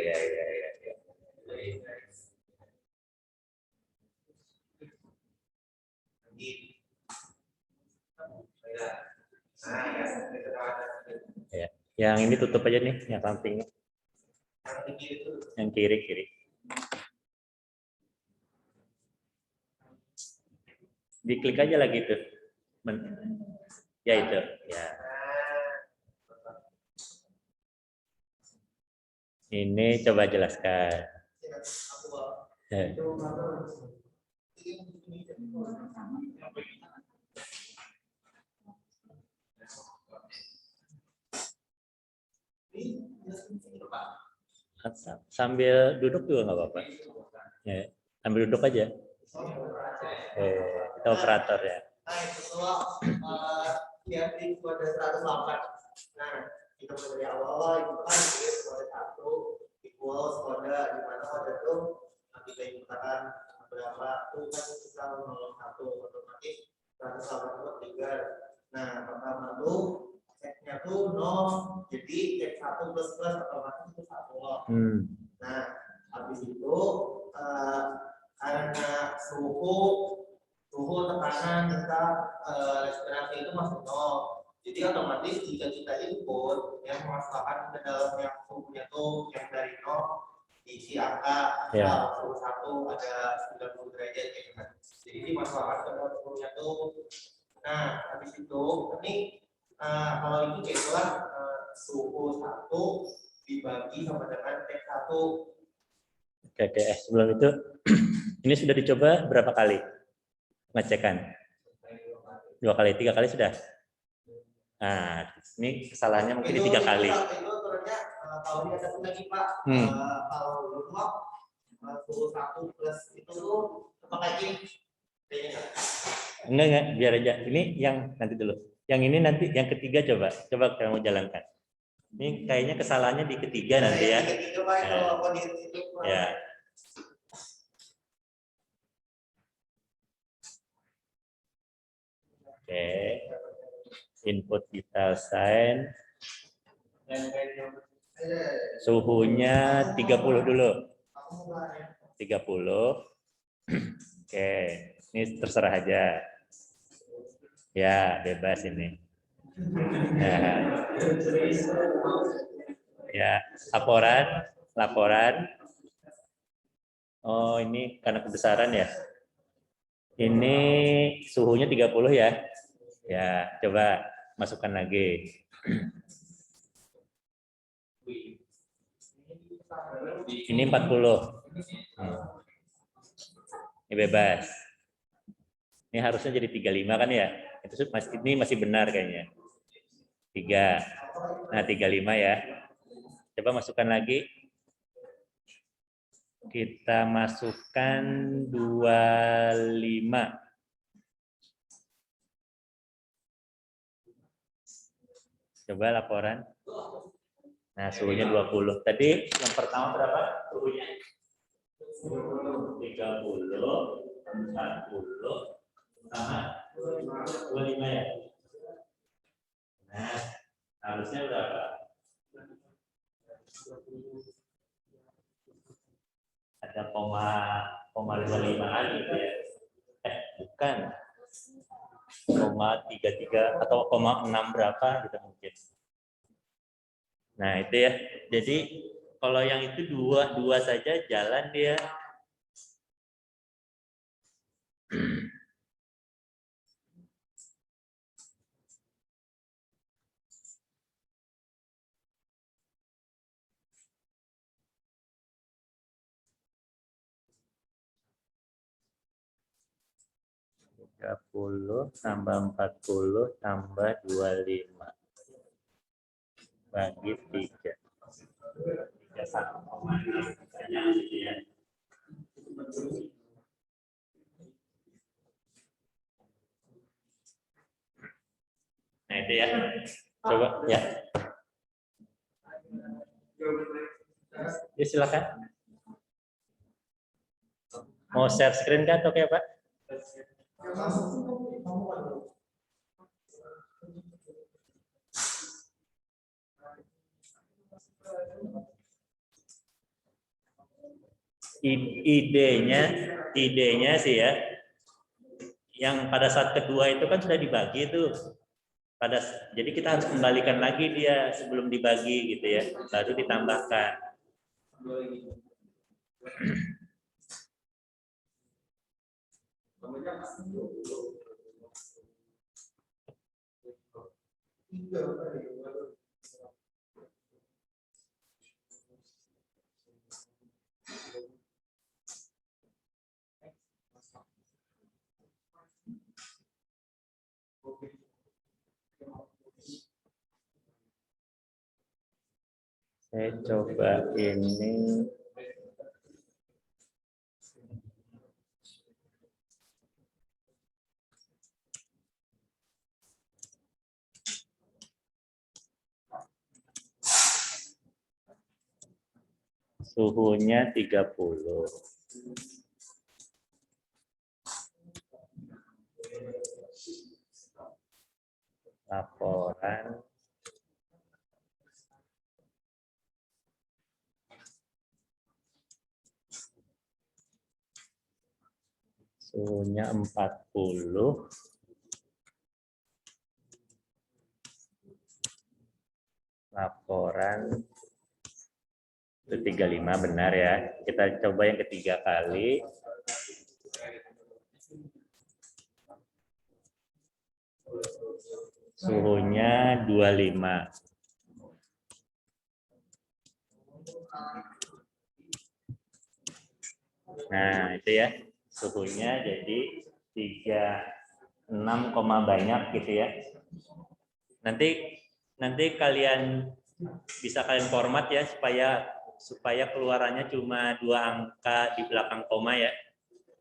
Ya. Yang ini tutup aja nih, yang sampingnya. Yang kiri. Diklik aja lagi tuh. Ya itu. Ya. Ini coba jelaskan. Ya. Sambil duduk juga nggak apa-apa. Ya, sambil duduk aja. Kita operator ya. Nah, itu itu ada 108. Nah, kita dari awal itu kan kode 1 equals kode di mana kode itu nanti diikutkan berapa itu kan kita 01 otomatis 108 3. Nah, pertama tuh ceknya tuh 0, jadi cek 1 plus otomatis itu 1. Nah, habis itu karena suhu tekanan tentang respirasi itu masih 0. Jadi otomatis jika kita input yang memasukkan ke dalam yang suhunya tuh yang dari 0 diisi angka suhu 1 ada 90 derajat ya kan. Jadi dimasukkan ke dalam suhunya tuh. Nah, habis itu ini kalau itu itulah suhu 1 dibagi sama dengan T1. Oke. Sebelum itu ini sudah dicoba berapa kali ngecekan? 2 kali, 3 kali sudah. Nah, ini kesalahannya mungkin 3 kali. Itu turunnya kalau dia ada lagi Pak. Kalau rumah suhu 1 plus itu tuh pakai ini. Enggak, biar aja. Ini yang nanti dulu. Yang ini nanti yang ketiga coba kamu jalankan. Ini kayaknya kesalahannya di ketiga nanti ya. Ya. Oke. Input vital sign. Suhunya 30 dulu. 30. Oke, ini terserah aja. Ya, bebas ini. Ya, laporan. Oh, ini karena kebesaran ya. Ini suhunya 30 ya. Ya, coba masukkan lagi. Ini 40. Ini bebas. Ini harusnya jadi 35 kan ya? Ini masih benar kayaknya. 3. Nah, 35 ya. Coba masukkan lagi. Kita masukkan 25. Coba laporan. Nah, suhunya 20. Tadi yang pertama berapa suhunya? 30, 40, sama 25 ya. Nah, harusnya berapa? Ada 0,25 gitu ya. Bukan. 0,33 atau 0,6 berapa gitu mungkin. Nah, itu ya. Jadi kalau yang itu dua saja jalan dia. tambah 40 tambah 25 bagi 3. 31,6. Nah, itu ya. Coba ya. Ya, silakan. Mau share screen kan? Oke, Pak? Idenya sih ya, yang pada saat kedua itu kan sudah dibagi tuh. Jadi kita harus kembalikan lagi dia sebelum dibagi gitu ya, baru ditambahkan. Saya coba ini. Suhunya 30. Laporan suhunya 40. Laporan itu 35 benar ya. Kita coba yang ketiga kali. Suhunya 25. Nah, itu ya. Suhunya jadi 36, banyak gitu ya. Nanti kalian bisa kalian format ya supaya keluarannya cuma 2 angka di belakang koma ya.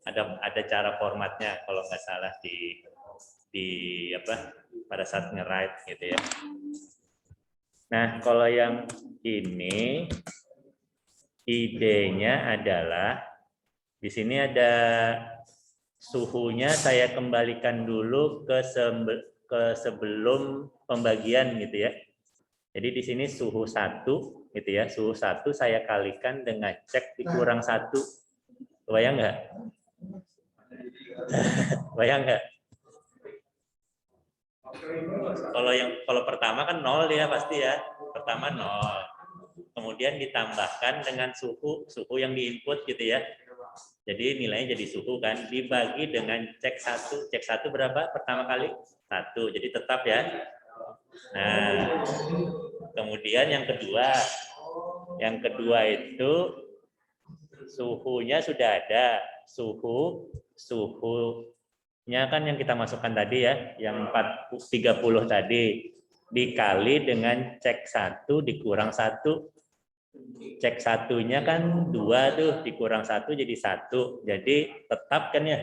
Ada cara formatnya kalau nggak salah di pada saat nge-write gitu ya. Nah, kalau yang ini idenya adalah di sini ada suhunya saya kembalikan dulu ke sebelum pembagian gitu ya. Jadi di sini suhu 1 gitu ya. Suhu 1 saya kalikan dengan cek dikurang 1. Bayang nggak? Bayang nggak? Kalau pertama kan 0 ya pasti ya. Pertama 0. Kemudian ditambahkan dengan suhu yang diinput gitu ya. Jadi nilainya jadi suhu kan, dibagi dengan cek 1. Cek 1 berapa pertama kali? 1. Jadi tetap ya. Nah, kemudian yang kedua itu suhunya sudah ada. Suhunya kan yang kita masukkan tadi ya, yang 30 tadi dikali dengan cek 1 dikurang 1. Cek 1-nya kan 2 tuh, dikurang 1 jadi 1. Jadi tetap kan ya.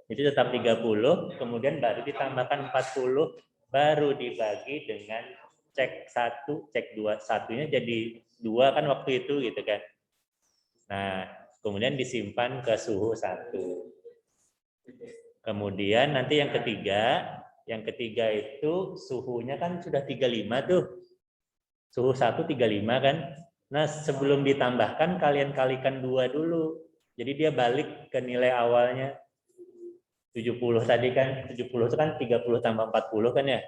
Jadi tetap 30, kemudian baru ditambahkan 40, baru dibagi dengan cek 1, cek 2. Satunya jadi 2 kan waktu itu gitu kan. Nah, kemudian disimpan ke suhu 1. Kemudian nanti yang ketiga itu suhunya kan sudah 35 tuh. Suhu 1 35 kan. Nah, sebelum ditambahkan kalian kalikan 2 dulu. Jadi dia balik ke nilai awalnya. 70 tadi kan, 70 itu kan 30 tambah 40 kan ya.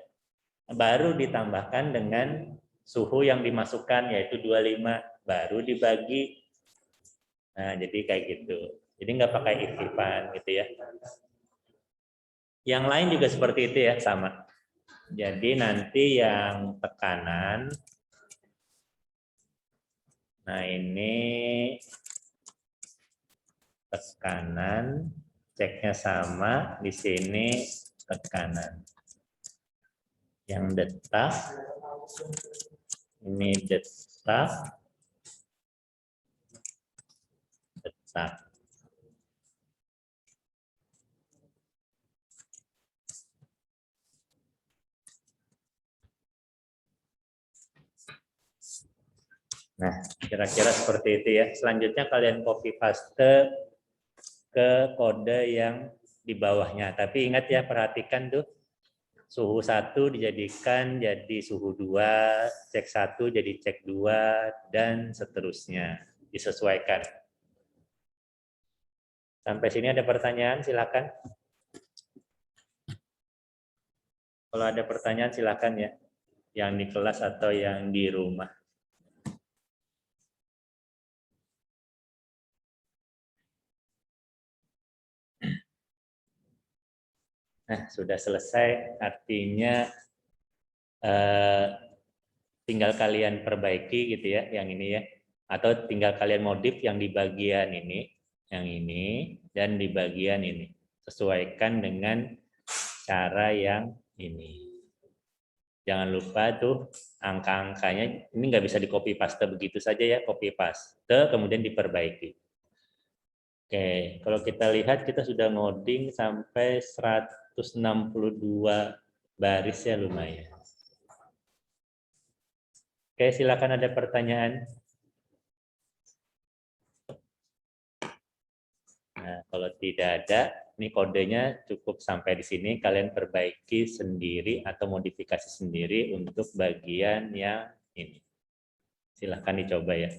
Baru ditambahkan dengan suhu yang dimasukkan yaitu 25, baru dibagi. Nah, jadi kayak gitu. Jadi nggak pakai if-ifan gitu ya. Yang lain juga seperti itu ya, sama. Jadi nanti yang tekanan, nah ini tekanan, ceknya sama, di sini tekanan. Yang detak, ini detak. Nah, kira-kira seperti itu ya. Selanjutnya kalian copy paste ke kode yang di bawahnya. Tapi ingat ya, perhatikan tuh. Suhu 1 dijadikan jadi suhu 2, cek 1 jadi cek 2, dan seterusnya. Disesuaikan. Sampai sini ada pertanyaan, silakan. Kalau ada pertanyaan silakan ya, yang di kelas atau yang di rumah. Nah, sudah selesai, artinya tinggal kalian perbaiki gitu ya, yang ini ya. Atau tinggal kalian modif yang di bagian ini, yang ini, dan di bagian ini. Sesuaikan dengan cara yang ini. Jangan lupa tuh angka-angkanya, ini nggak bisa di copy paste begitu saja ya, copy paste, kemudian diperbaiki. Oke, kalau kita lihat kita sudah ngoding sampai 162 baris ya, lumayan. Oke, silakan ada pertanyaan. Nah, kalau tidak ada, ini kodenya cukup sampai di sini. Kalian perbaiki sendiri atau modifikasi sendiri untuk bagian yang ini. Silakan dicoba ya.